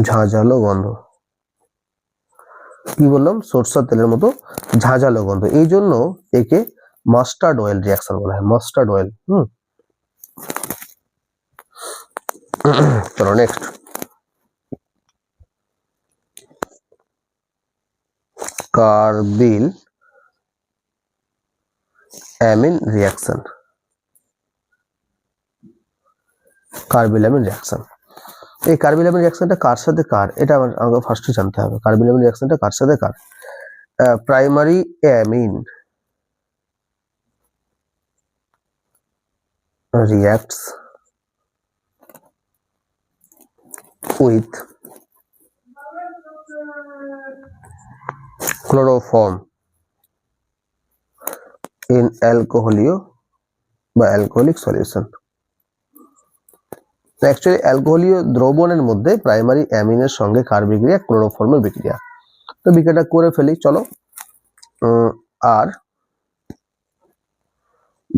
ঝাঁঝালো গন্ধ। কি বললাম, সরষের তেলের মতো ঝাঁঝালো গন্ধ, এই জন্য একে মাস্টার্ড অয়েল রিঅ্যাকশন বলা হয়, মাস্টার্ড অয়েল। চলো next, carbyl amine reaction. Carbyl amine reaction, এই কার্বিল অ্যামিন রিঅ্যাকশনটা কার সাথে কার, এটা আমাকে ফার্স্টে জানতে হবে। কার্বিল অ্যামিন রিঅ্যাকশনটা কার সাথে কার, primary amine reacts with chloroform in alcoholic solution. Actually অ্যালকোহলীয় দ্রবণের মধ্যে প্রাইমারি অ্যামিনের সঙ্গে কার বিক্রিয়া? ক্লোরোফর্মের বিক্রিয়া। তো বিক্রিয়াটা করে ফেলি চলো। আর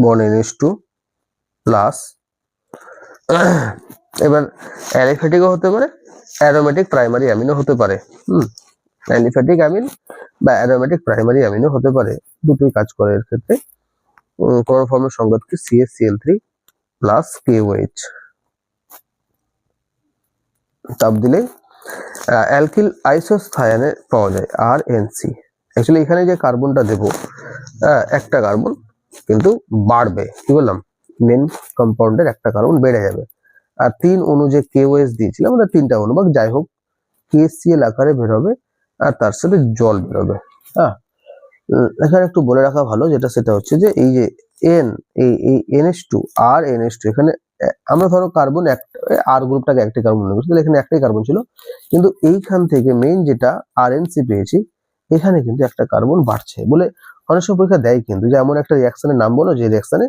বন্ড NH2 প্লাস, এবার অ্যালিফ্যাটিকও হতে পারে, অ্যারোমেটিক প্রাইমারি অ্যামিনও হতে পারে। অ্যালিফ্যাটিক অ্যামিন বা অ্যারোমেটিক প্রাইমারি অ্যামিনও হতে পারে, দুটোই কাজ করে এর ক্ষেত্রে। ক্লোরোফর্মের সংকেত কি? CH3 plus KOH। চাপ দিলে অ্যালকিল আইসোসায়ানেট পাওয়া যায় RNC। অ্যাকচুয়ালি এখানে যে কার্বনটা দেবো, একটা কার্বন কিন্তু বাড়বে, কি বললাম? মেন কম্পাউন্ডের একটা কার্বন বেড়ে যাবে। আর 3 অণু যে KOH দিয়েছিলাম, আমরা 3টা অণু বা যাই হোক KCl আকারে বেরোবে, আর তার সাথে জল বেরোবে। হ্যাঁ, এখানে একটু বলে রাখা ভালো, সেটা হচ্ছে যে এই যে এই NH2 আর NH2, এখানে আমরা ধরো কার্বন আর গ্রুপটাকে একটি কার্বন মনে করছি, তাহলে এখানে একটাই কার্বন ছিল, কিন্তু এইখান থেকে মেইন যেটা RNC পেয়েছি, এখানে কিন্তু একটা কার্বন বাড়ছে বলে অনেক সময় পরীক্ষা দেয় কিন্তু, যে এমন একটা রিঅ্যাকশনের নাম বলো যে রিঅ্যাকশনে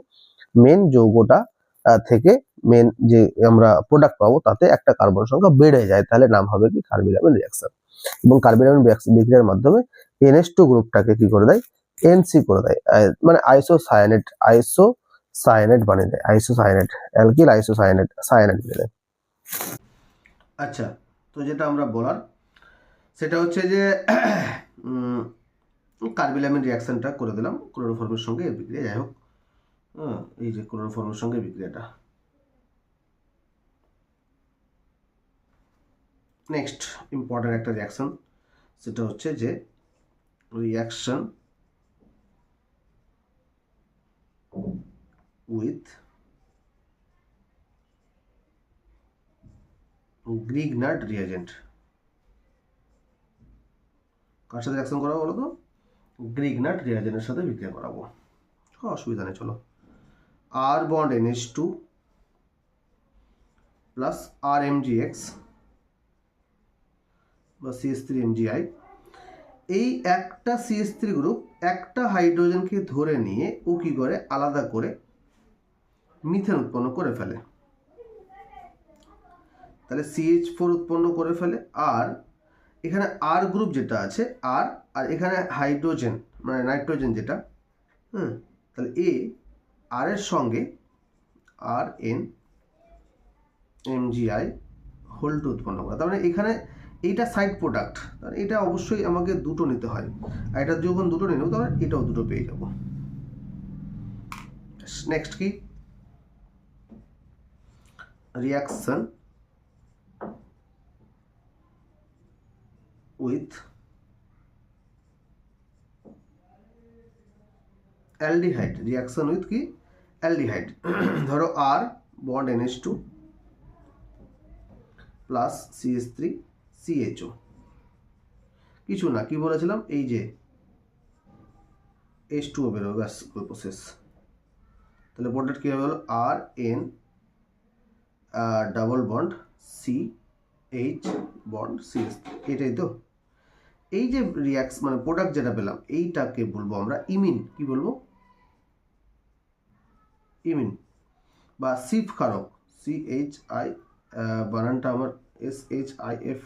মেন যৌগটা থেকে মেন যে আমরা প্রোডাক্ট পাবো তাতে একটা কার্বন সংখ্যা বেড়ে যায়, তাহলে নাম হবে কি? Carbylamine reaction. এবং কার্বিলামিন বিক্রিয়ার মাধ্যমে NH2 গ্রুপটাকে কি করে দেয়? NC করে দেয়, মানে আইসোসায়ানেট বানিয়ে দেয়, আইসোসায়ানেট, অ্যালকিল আইসোসায়ানেট বানিয়ে দেয়। আচ্ছা, তো যেটা আমরা বলার সেটা হচ্ছে যে কার্বিলামিন রিঅ্যাকশনটা করে দিলাম ক্লোরোফর্মের সঙ্গে এই বিক্রিয়া, যাই হোক এই যে ক্লোরোফর্মের সঙ্গে বিক্রিয়াটা। নেক্সট ইম্পর্টেন্ট একটা রিঅ্যাকশন, সেটা হচ্ছে যে রিঅ্যাকশন উইথ গ্রিগনার্ড রিয়েজেন্ট। কার সাথে রিঅ্যাকশন করাবো বলো তো? গ্রিগনার্ড রিয়েজেন্টের সাথে বিক্রিয়া করাবো, অসুবিধা নেই। চলো, R bond NH2 plus RMgX বা CH3MgI, এই একটা CH3 গ্রুপ একটা হাইড্রোজেনকে ধরে নিয়ে ও কি করে? আলাদা করে মিথেন উৎপন্ন করে ফেলে। তাহলে CH4 উৎপন্ন করে ফেলে, আর এখানে R গ্রুপ যেটা আছে আর এখানে হাইড্রোজেন মানে নাইট্রোজেন যেটা, তাহলে আর এর সঙ্গে RNMgI হোল টু উৎপন্ন করে। তার মানে এখানে এইটা সাইড প্রোডাক্ট, এটা অবশ্যই আমাকে দুটো নিতে হয়, আর এটা যখন দুটো নিয়ে নেবো তাহলে এটাও দুটো পেয়ে যাবো। নেক্সট কি? Reaction with aldehyde. Reaction with কি? অ্যালডিহাইড। ধরো R bond NH2 plus CH3 CHO, কিছু না, কি বলেছিলাম? এই যে H2O বেরোবে, ব্যাস গল্প শেষ। তাহলে বন্ডেড কি হবে? RN double bond CH bond CH3, এটাই তো। এই যে রিঅ্যাক্স মানে প্রোডাক্ট যেটা পেলাম, এইটাকে বলবো আমরা ইমিন। কি বলবো? ইমিন বা সিফ কারক, CHI, বানানটা আমার SHIFF,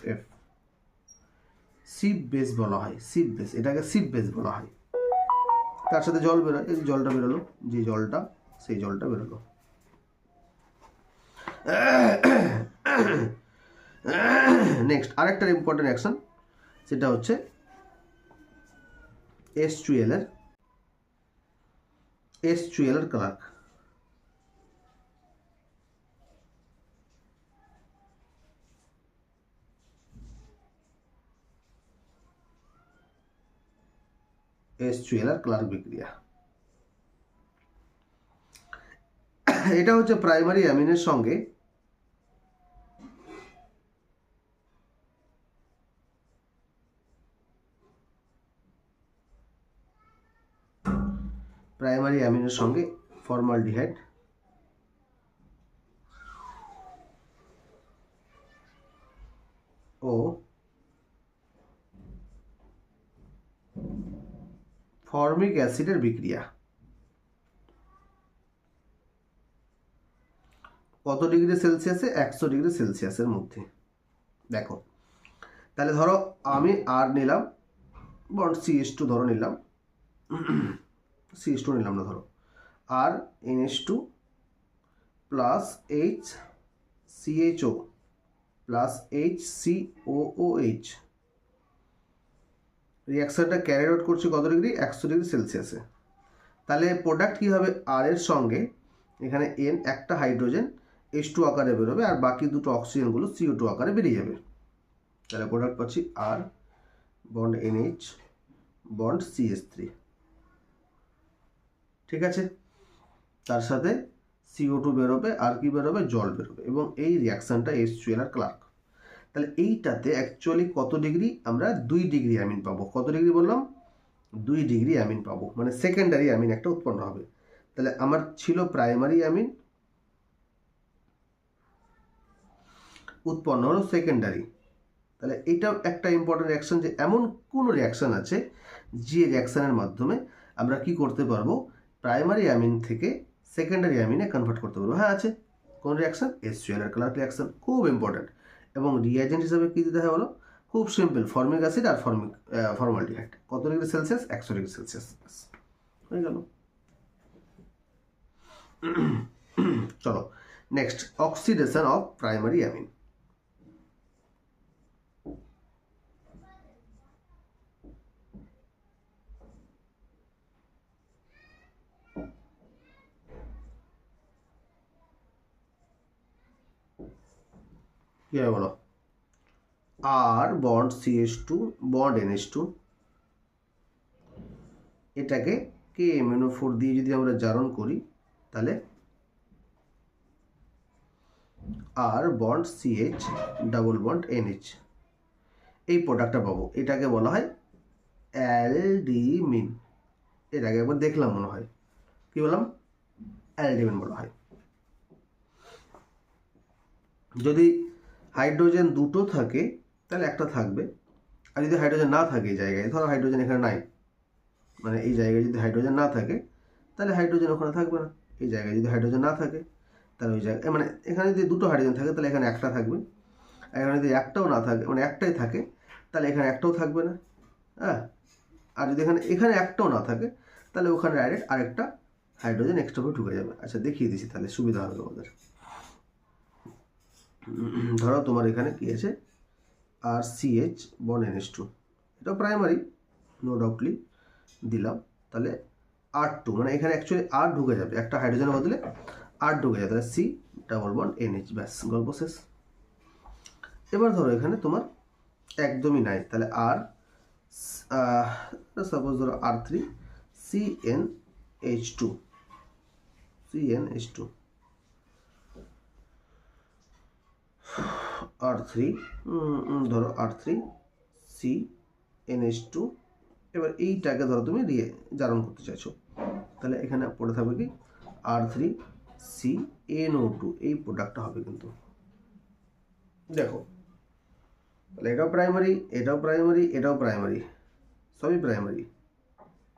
সিপ বেস বলা হয়, সিপ বেস, এটাকে সিপ বেস বলা হয়। তার সাথে জল বেরোয়, এই জলটা বেরোলো, যে জলটা, সেই জলটা বেরোলো। নেক্সট আরেকটা ইম্পর্টেন্ট অ্যাকশন, সেটা হচ্ছে H2L এর কালার। H2L এর ক্লার্ক বিক্রিয়া, এটা হচ্ছে প্রাইমারি অ্যামিনের সঙ্গে ফর্মালডিহাইড ও ফর্মিক অ্যাসিডের বিক্রিয়া। কত ডিগ্রি সেলসিয়াসে? 100 ডিগ্রি সেলসিয়াসের মধ্যে। দেখো তাহলে ধরো আমি আর নিলাম বন্ড CH2 ধরো নিলাম, CH2 নিলাম না, ধরো আর NH2 plus HCHO plus HCOOH, রিয়াকশনটা ক্যারি আউট করছে কত ডিগ্রি? 100 ডিগ্রি সেলসিয়াসে। তাহলে প্রোডাক্ট কী হবে? আর এর সঙ্গে এখানে N একটা হাইড্রোজেন H2 আকারে বেরোবে, আর বাকি দুটো অক্সিজেনগুলো CO2 আকারে বেরিয়ে যাবে। তাহলে প্রোডাক্ট পাচ্ছি আর বন্ড NH বন্ড CH3, ঠিক আছে। তার সাথে CO2 বেরোবে, আর কি বেরোবে? জল বেরোবে, এবং এই রিয়াকশানটা H2L আর ক্লার্ক। তাহলে এইটাতে অ্যাকচুয়ালি কত ডিগ্রি? আমরা 2 ডিগ্রি অ্যামিন পাবো। কত ডিগ্রি বললাম? 2 ডিগ্রি অ্যামিন পাবো, মানে সেকেন্ডারি অ্যামিন একটা উৎপন্ন হবে। তাহলে আমার ছিল প্রাইমারি অ্যামিন, উৎপন্ন হলো সেকেন্ডারি। তাহলে এটাও একটা ইম্পর্টেন্ট রিয়াকশন, যে এমন কোন রিয়াকশন আছে যে রিয়াকশনের মাধ্যমে আমরা কি করতে পারবো? প্রাইমারি অ্যামিন থেকে সেকেন্ডারি অ্যামিনে কনভার্ট করতে পারবো। হ্যাঁ আছে। কোন রিয়াকশন? H2L আর ক্লার্ক রিয়াকশন, খুব ইম্পর্টেন্ট। এবং রিয়াজেন্ট হিসাবে কি দিতে হয় বলো? খুব সিম্পল, ফর্মিক অ্যাসিড আর ফর্মালডিহাইড। কত ডিগ্রি সেলসিয়াস? 100 ডিগ্রি সেলসিয়াস, হয়ে গেল। চলো next, oxidation of primary amine. কি হবে বলো? আর বন্ড CH2 বন্ড NH2, এটাকে KMnO4 দিয়ে যদি আমরা জারণ করি, তাহলে R bond CH double bond NH, এই প্রোডাক্টটা পাবো। এটাকে বলা হয় অ্যালডিমিন। এর আগে একবার দেখলাম মনে হয়, কি বললাম? অ্যালডিমিন বলা হয়। যদি হাইড্রোজেন দুটো থাকে তাহলে একটা থাকবে, আর যদি হাইড্রোজেন না থাকে এই জায়গায়, ধরো হাইড্রোজেন এখানে নাই, মানে এই জায়গায় যদি হাইড্রোজেন না থাকে তাহলে হাইড্রোজেন ওখানে থাকবে না। এই জায়গায় যদি হাইড্রোজেন না থাকে তাহলে ওই জায়গায়, মানে এখানে যদি দুটো হাইড্রোজেন থাকে তাহলে এখানে একটা থাকবে, আর এখানে যদি একটাও না থাকে, মানে একটাই থাকে, তাহলে এখানে একটাও থাকবে না। হ্যাঁ, আর যদি এখানে এখানে একটাও না থাকে তাহলে ওখানে ডাইরেক্ট আরেকটা হাইড্রোজেন এক্সট্রা করে ঢুকে যাবে। আচ্ছা দেখিয়ে দিচ্ছি, তাহলে সুবিধা হবে আমাদের। ধরো তোমার এখানে কি আছে? আর CH বন্ড NH2, এটা প্রাইমারি নো ডাউটলি দিলাম। তাহলে R2, মানে এখানে অ্যাকচুয়ালি আর ঢুকে যাবে, একটা হাইড্রোজেনের বদলে আর ঢুকে যাবে, তাহলে C ডাবল বন্ড NH, ব্যাস গল্প শেষ। এবার ধরো এখানে তোমার একদমই নাই, তাহলে আর সাপোজ ধরো R3 CnH2 R3, ধরো R3 CnH2। এবার এইটাকে ধরো তুমি দিয়ে জারণ করতে চাইছো, তাহলে এখানে পড়ে থাকবে কি? R3 CnO2, এই প্রোডাক্টটা হবে কিন্তু। দেখো তাহলে এটাও প্রাইমারি, এটাও প্রাইমারি, এটাও প্রাইমারি, সবই প্রাইমারি।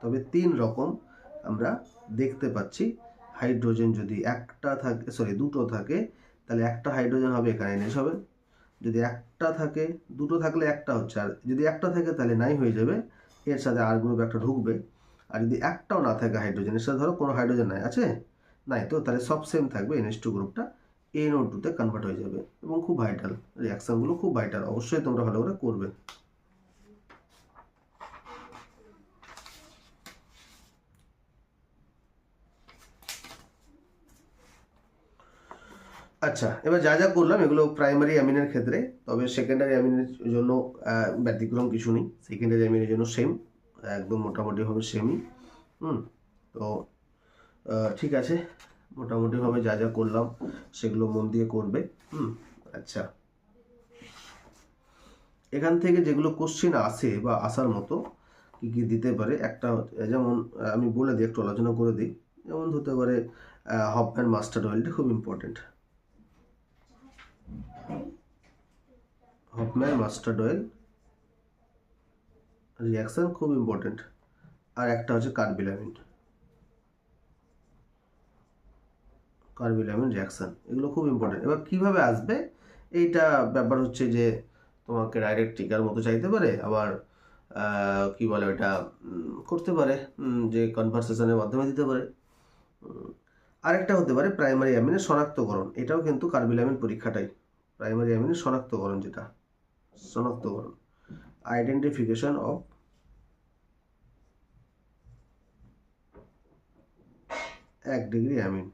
তবে 3 রকম আমরা দেখতে পাচ্ছি। হাইড্রোজেন যদি একটা থাকে, সরি দুটো থাকে, তাহলে একটা হাইড্রোজেন হবে এখানে NH হবে। যদি একটা থাকে, দুটো থাকলে একটা হচ্ছে, আর যদি একটা থাকে তাহলে নাই হয়ে যাবে, এর সাথে আর গ্রুপ একটা ঢুকবে। আর যদি একটাও না থাকে হাইড্রোজেনের সাথে, ধরো কোনো হাইড্রোজেন নাই আছে, নাই তো, তাহলে সব সেম থাকবে, NH2 গ্রুপটা NO2 তে কনভার্ট হয়ে যাবে। এবং খুব ভাইটাল রিয়াকশনগুলো, খুব ভাইটাল, অবশ্যই তোমরা ভালো করে করবে। আচ্ছা, এবার যা যা করলাম এগুলো প্রাইমারি অ্যামিনের ক্ষেত্রে, তবে সেকেন্ডারি অ্যামিনের জন্য ব্যতিক্রম কিছু নেই। সেকেন্ডারি অ্যামিনের জন্য সেম, একদম মোটামুটিভাবে সেমই। তো ঠিক আছে, মোটামুটিভাবে যা যা করলাম সেগুলো মন দিয়ে করবে। আচ্ছা, এখান থেকে যেগুলো কোশ্চেন আসে বা আসার মতো কী কী দিতে পারে, একটা যেমন আমি বলে দিই, একটু আলোচনা করে দিই। যেমন হতে পারে হফম্যান মাস্টার্ড অয়েলটা খুব important, Hofmann mustard oil reaction খুব ইম্পর্টেন্ট। আর একটা হচ্ছে কার্বিলামিন, কার্বিলামিন রিয়াকশান, এগুলো খুব ইম্পর্টেন্ট। এবার কিভাবে আসবে এইটা ব্যাপার হচ্ছে যে তোমাকে ডাইরেক্ট টিকার মতো চাইতে পারে, আবার কি বলে ওটা করতে পারে যে কনভারসেশনের মাধ্যমে দিতে পারে। আরেকটা হতে পারে প্রাইমারি অ্যামিনের শনাক্তকরণ, এটাও কিন্তু কার্বিলামিন পরীক্ষাটাই, প্রাইমারি অ্যামিনের শনাক্তকরণ, যেটা শনাক্তকরণ আইডেন্টিফিকেশন অফ 1 ডিগ্রি অ্যামিন,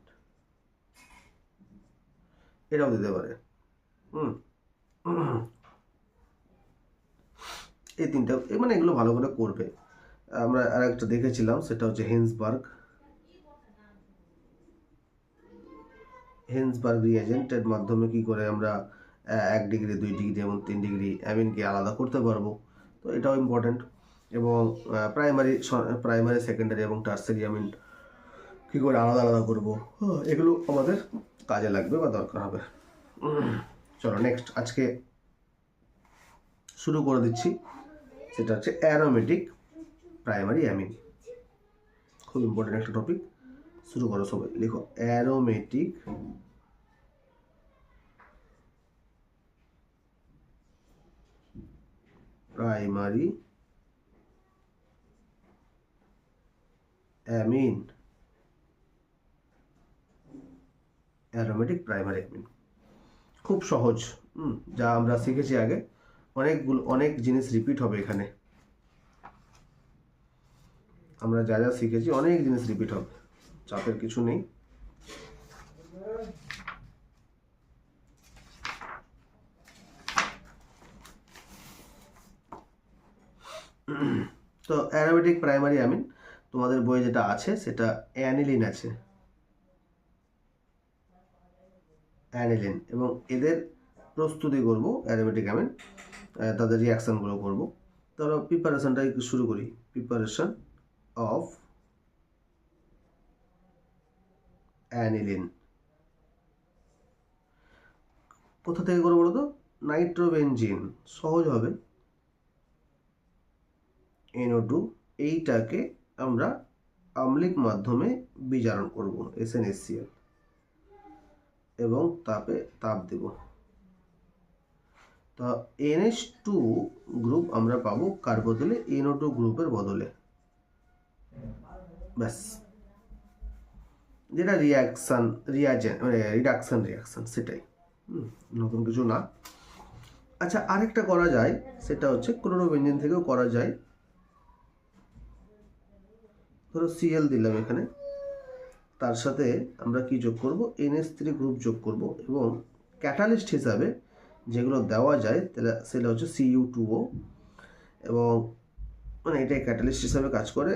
এটাও দিতে পারে। এই তিনটা মানে এগুলো ভালো করে করবে। আমরা আর একটা দেখেছিলাম, সেটা হচ্ছে হেন্সবার্গ রিএজেন্টের মাধ্যমে কি করে আমরা 1 ডিগ্রি 2 ডিগ্রি এবং 3 ডিগ্রি অ্যামিনকে আলাদা করতে পারবো। তো এটাও ইম্পর্টেন্ট। এবং প্রাইমারি সেকেন্ডারি এবং টার্সারি অ্যামিন কী করে আলাদা আলাদা করবো, এগুলো আমাদের কাজে লাগবে বা দরকার হবে। চলো নেক্সট আজকে শুরু করে দিচ্ছি, সেটা হচ্ছে অ্যারোমেটিক প্রাইমারি অ্যামিন। খুব ইম্পর্টেন্ট একটা টপিক। শুরু করো সবাই, লিখো aromatic primary amine, aromatic primary amine খুব সহজ। যা আমরা শিখেছি আগে, অনেক জিনিস রিপিট হবে এখানে। আমরা যা যা শিখেছি অনেক জিনিস রিপিট হবে, চাপের কিছু নেই। তো অ্যারোমেটিক প্রাইমারি অ্যামিন তোমাদের বইয়ে যেটা আছে সেটা অ্যানিলিন আছে, অ্যানিলিন, এবং এদের প্রস্তুতি করব অ্যারোমেটিক অ্যামিন, তাদের রিয়াকশানগুলো করব। তাহলে প্রিপারেশনটা একটু শুরু করি। প্রিপারেশন অফ অ্যানিলিন কোথা থেকে করবো বলো তো? নাইট্রোবেনজিন, সহজ হবে। NO2 এইটাকে আমরা আম্লিক মাধ্যমে বিজারণ করব SnHCl এবং তাপ দেব। তা NH2 গ্রুপ আমরা পাবো কার বদলে? NO2 গ্রুপের বদলে। ব্যাস, যেটা রিডাকশন সেটাই, নতুন কিছু না। আচ্ছা, আরেকটা করা যায়, সেটা হচ্ছে ক্লোরোবেনজিন থেকেও করা যায়। ধরো Cl দিলাম এখানে, তার সাথে আমরা কি যোগ করব? NH3 গ্রুপ যোগ করব, এবং ক্যাটালিস্ট হিসাবে যেগুলো দেওয়া যায় সেটা হচ্ছে Cu2O, এবং মানে এটাই ক্যাটালিস্ট হিসাবে কাজ করে।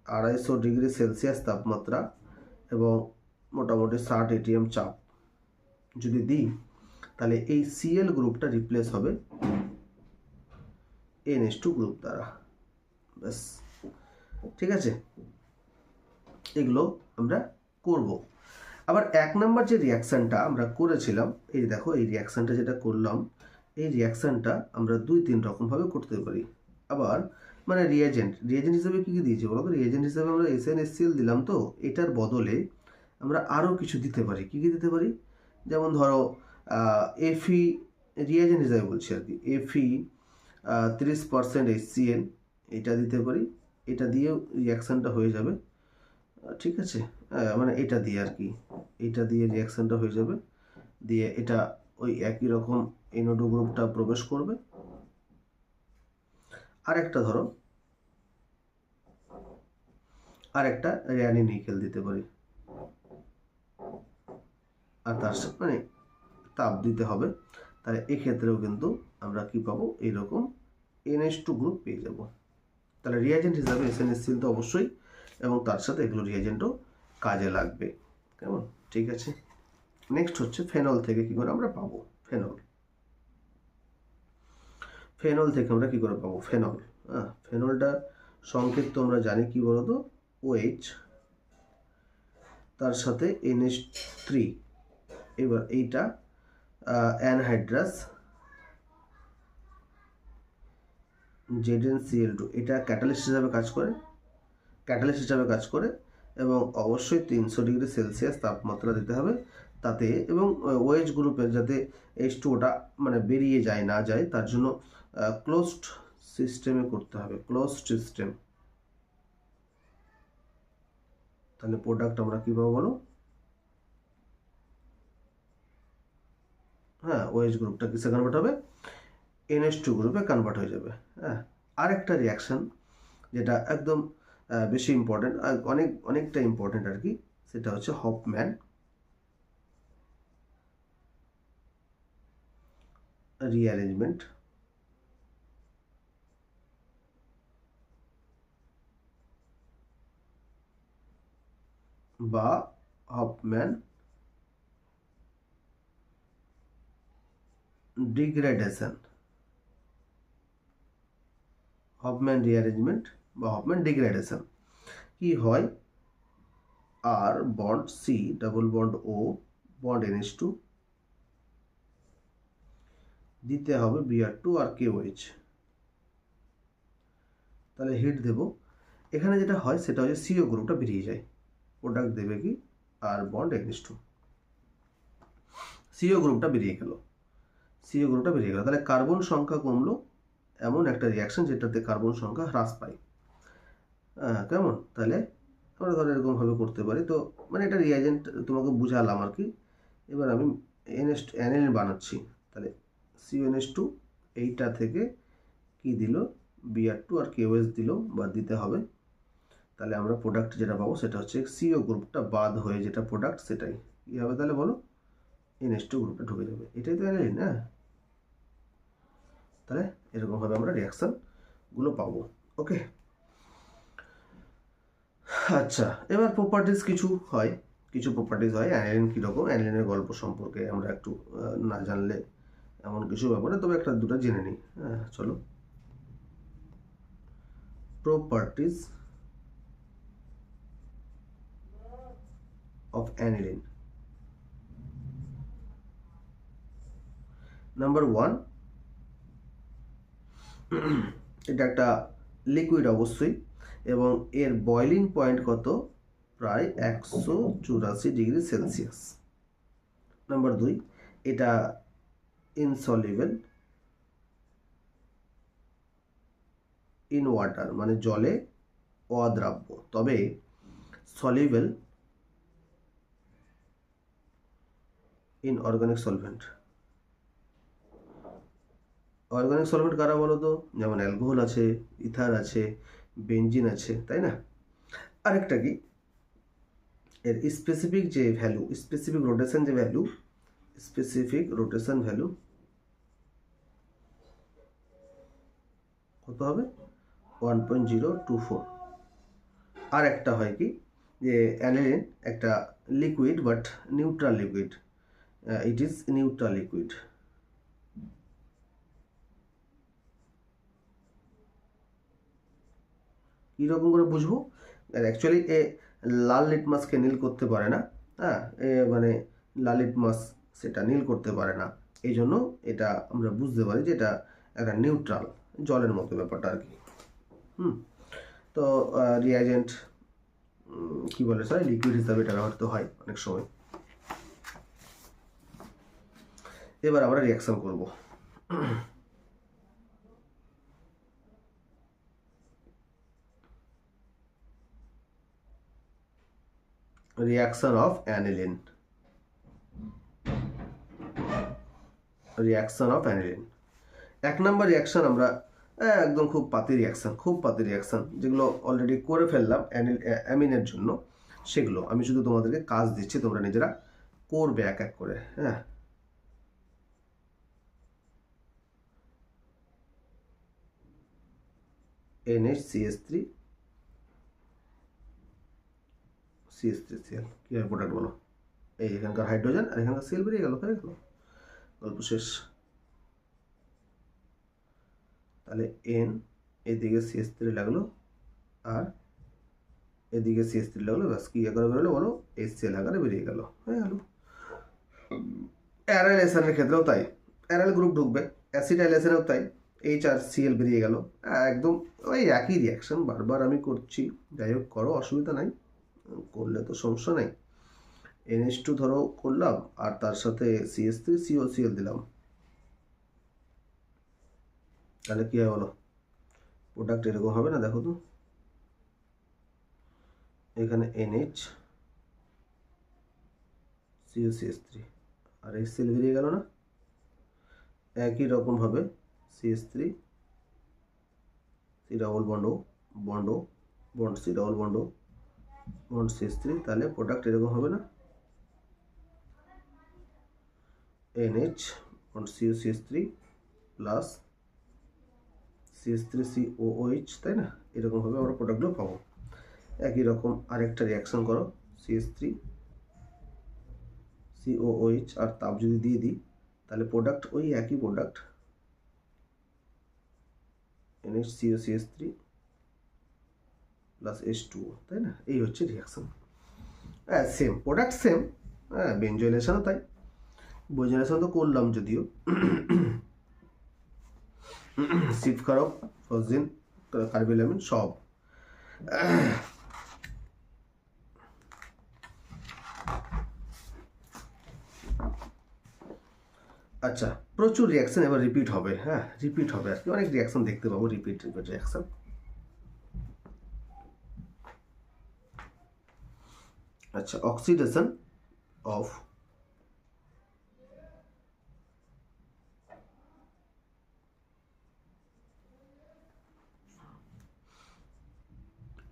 250 ডিগ্রি সেলসিয়াস তাপমাত্রা এবং মোটামুটি 60 ATM চাপ যদি দিই, তাহলে এই Cl গ্রুপটা রিপ্লেস হবে NH2 গ্রুপ দ্বারা। ব্যাস, ঠিক আছে, এগুলো আমরা করব। আবার 1 নম্বর যে রিয়াকশানটা আমরা করেছিলাম, এই দেখো এই রিয়াকশানটা যেটা করলাম, এই রিয়াকশানটা আমরা 2-3 রকমভাবে করতে পারি। আবার মানে রিয়েজেন্ট হিসেবে কী দিয়েছি বলো তো? রিয়েজেন্ট হিসেবে আমরা SnHCl দিলাম, তো এটার বদলে আমরা আরও কিছু দিতে পারি। কী দিতে পারি? যেমন ধরো Fe, রিয়েজেন্ট হিসেবে বলছি আর কি, Fe 30% HCl, এটা দিতে পারি। এটা দিয়েও রিয়াকশানটা হয়ে যাবে, ঠিক আছে। মানে এটা দিয়ে আর কি, এটা দিয়ে রিয়াকশানটা হয়ে যাবে, দিয়ে এটা ওই একই রকম NO2 গ্রুপটা প্রবেশ করবে। আরেকটা ধরো, আরেকটা র্যানি নিকেল দিতে পারি, আর তার সাথে মানে তাপ দিতে হবে। তাহলে এক্ষেত্রেও কিন্তু আমরা কি পাবো? এইরকম NH2 গ্রুপ পেয়ে যাব। তাহলে রিয়াজেন্ট হিসাবে SnHCl তো অবশ্যই, এবং তার সাথে এগুলো রিয়াজেন্টও কাজে লাগবে। কেমন? ঠিক আছে। নেক্সট হচ্ছে ফেনল থেকে কি করে আমরা পাবো? ফেনল থেকে আমরা কি করে পাবো? ফেনলটা সংক্ষিপ্ত আমরা জানি, কি বলতো? OH, তার সাথে NH3, এবার এইটা অ্যানহাইড্রাস ZnCl2, এটা ক্যাটালিস্ট হিসাবে কাজ করে। এবং অবশ্যই 300 ডিগ্রি সেলসিয়াস তাপমাত্রা দিতে হবে তাতে, এবং ওয়েজ গ্রুপের যাতে H2ওটা মানে বেরিয়ে যায় না যায় তার জন্য ক্লোজড সিস্টেমে করতে হবে, ক্লোজড সিস্টেম। তাহলে প্রোডাক্ট আমরা কী পাবো বলো? হ্যাঁ, ওয়েজ গ্রুপটা কিসে কনভার্ট হবে? NH2 গ্রুপে কনভার্ট হয়ে যাবে। হ্যাঁ, আরেকটা রিয়াকশান যেটা একদম বেশি ইম্পর্টেন্ট, অনেকটা ইম্পর্টেন্ট আর কি, সেটা হচ্ছে হফম্যান রিঅ্যারেঞ্জমেন্ট বা হফম্যান ডিগ্রেডেশন। হফম্যান রিঅ্যারেঞ্জমেন্ট বা হফম্যান ডিগ্রেডেশন কি হয়? আর বন্ড সি ডাবল বন্ড ও বন্ড NH2 দিতে হবে Br2 আর KOH। তাহলে হিট দেব, এখানে যেটা হয় সেটা হচ্ছে CO গ্রুপটা বেরিয়ে যায়, প্রোডাক্ট দেবে কি? আর বন্ড NH2, CO গ্রুপটা বেরিয়ে গেল, CO গ্রুপটা বেরিয়ে গেল। তাহলে কার্বন সংখ্যা কমলো, এমন একটা রিয়াকশন যেটাতে কার্বন সংখ্যা হ্রাস পায়। কেমন? তাহলে আমরা ধরো এরকমভাবে করতে পারি। তো মানে এটা রিয়াজেন্ট তোমাকে বুঝালাম আর কি। এবার আমি অ্যানিলিন বানাচ্ছি। তাহলে CONH2 এইটা থেকে কি দিল? Br2 আর KOH দিল বা দিতে হবে। তাহলে আমরা প্রোডাক্ট যেটা পাবো সেটা হচ্ছে CO গ্রুপটা বাদ হয়ে যেটা প্রোডাক্ট সেটাই কী হবে তাহলে বলো? NH2 গ্রুপটা ঢুকে যাবে। এটাই তো অ্যানিলিন। হ্যাঁ, তাহলে এরকমভাবে আমরা রিয়াকশানগুলো পাবো। ওকে, আচ্ছা, এবার প্রপার্টিস কিছু প্রপার্টিস হয়। অ্যানিলিন কীরকম, অ্যানিলিনের গল্প সম্পর্কে আমরা একটু না জানলে এমন কিছু ব্যাপারে, তবে একটা দুটো জেনে নিই। হ্যাঁ, চলো। Properties of aniline. নাম্বার 1, এটা একটা লিকুইড অবশ্যই, এবং এর বয়লিং পয়েন্ট কত? প্রায় 184 ডিগ্রি সেলসিয়াস। নাম্বার 2, এটা ইনসলিবল ইন ওয়াটার, মানে জলে অদ্রাব্য, তবে soluble in organic solvent. Organic solvent কারা বলো তো? যেমন অ্যালকোহল আছে, ইথার আছে, বেঞ্জিন আছে, তাই না? আরেকটা কি, এর স্পেসিফিক যে ভ্যালু, স্পেসিফিক রোটেশন ভ্যালু কত হবে? 1.024। আর একটা হয় কি, যে অ্যানিলিন একটা liquid but neutral liquid, it is neutral liquid. কীরকম করে বুঝবো? অ্যাকচুয়ালি এ লাল লিটমাসকে নীল করতে পারে না। হ্যাঁ, মানে লাল লিটমাস সেটা নীল করতে পারে না, এই জন্য এটা আমরা বুঝতে পারি যে এটা একটা নিউট্রাল, জলের মতো ব্যাপারটা আর কি। তো রিয়াজেন্ট কি বলে স্যার, লিকুইড হিসাবে এটা ব্যবহৃত হয় অনেক সময়। এবার আমরা রিয়াকশন করব। Reaction of aniline. এক নম্বর রিয়াকশন আমরা একদম খুব পাতি রিয়াকশন যেগুলো অলরেডি করে ফেললাম অ্যামিনের জন্য, সেগুলো আমি শুধু তোমাদেরকে কাজ দিচ্ছি, তোমরা নিজেরা করবে এক এক করে। হ্যাঁ, NHCH3 CH3Cl কি হয় প্রোডাক্ট বলো? এই এখানকার হাইড্রোজেন আর এখানকার সেল বেরিয়ে গেল, হয়ে গেল, গল্প শেষ। তাহলে N এদিকে CH3 লাগলো আর এদিকে CH3 লাগলো, ব্যাস কি আকারে বেরোলো বলো? HCl আকারে বেরিয়ে গেল, হয়ে গেল। অ্যারাইলেশনের ক্ষেত্রেও তাই, অ্যারাইল গ্রুপ ঢুকবে, অ্যাসিটাইলেশনেও তাই, HRCl বেরিয়ে গেল। একদম ওই একই রিয়াকশন বারবার আমি করছি, যাই হোক করো, অসুবিধা নাই, করলে তো সমস্যা নেই। NH2 ধরো করলাম আর তার সাথে CH3 COCl দিলাম, তাহলে কি হয় বলো, প্রোডাক্ট এরকম হবে না? দেখো তো এখানে NH COCH3 আর HCl বেরিয়ে গেল না? একই রকম ভাবে CH3 C double bond bond bond C double bond bond CH3, তাহলে প্রোডাক্ট এরকম হবে না? NH bond COCH3 plus CH3COOH, তাই না? এরকম ভাবে আমরা প্রোডাক্টগুলো পাবো। একই রকম আরেকটা রিয়াকশন করো, CH3COOH আর তাপ যদি দিয়ে দিই তাহলে প্রোডাক্ট ওই একই প্রোডাক্ট NHCOCH3 প্লাস H2O, তাই না? এই হচ্ছে রিয়াকশন। হ্যাঁ সেম প্রোডাক্ট সেম, হ্যাঁ বেঞ্জোইলেশনও তাই। বেঞ্জোইলেশন তো করলাম যদিও, সিফট কারক, ফসজিন, কার্বিলামিন সব। আচ্ছা, প্রচুর রিয়াকশন এবার রিপিট হবে, হ্যাঁ রিপিট হবে আর কি, অনেক রিয়াকশন দেখতে পাবো রিপিট রিয়াকশন। আচ্ছা, oxidation of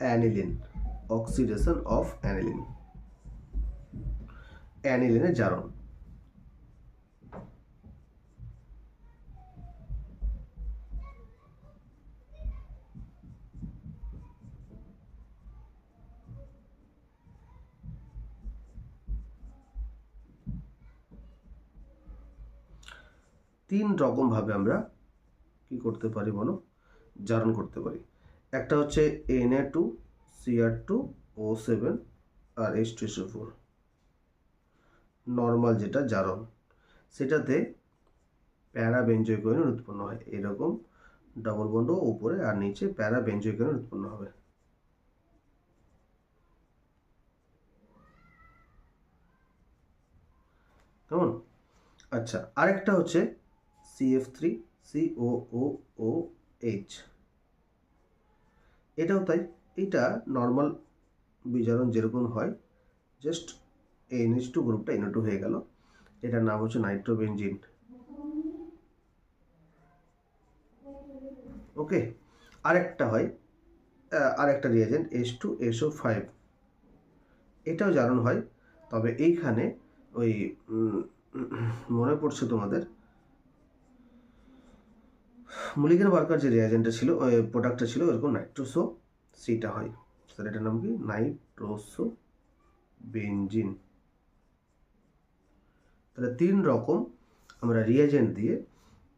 aniline, oxidation of aniline, অ্যানিলিনের জারণ। তিন রকম ভাবে আমরা কি করতে পারি বলো, জারণ করতে পারি। একটা হচ্ছে Na2Cr2O7 আর H2SO4 নর্মাল যেটা জারণ, সেটাতে প্যারা বেঞ্জোইকোয়েনন উৎপন্ন হয়, এরকম ডাবল বন্ড উপরে আর নিচে প্যারা বেঞ্জোইকোয়েনন উৎপন্ন হবে। কেমন? আচ্ছা, আরেকটা হচ্ছে CF3COOOH, এটাও তাই। এটা নর্মাল বিজারণ যেরকম হয়, জাস্ট NH2 গ্রুপটা NO2 হয়ে গেল, এটার নাম হচ্ছে নাইট্রোবেনজিন। ওকে, আরেকটা হয়, আরেকটা রিয়েজেন্ট H2SO5, এটাও জারণ হয়, তবে এইখানে ওই মনে পড়ছে তোমাদের মুলিগেন বার্কার যে রিয়েজেন্টটা ছিল, ওই প্রোডাক্টটা ছিল এরকম নাইট্রোসো সিটা হয়, তাহলে এটার নাম কি নাইট্রোসো বেনজিন। তাহলে তিন রকম আমরা রিয়েজেন্ট দিয়ে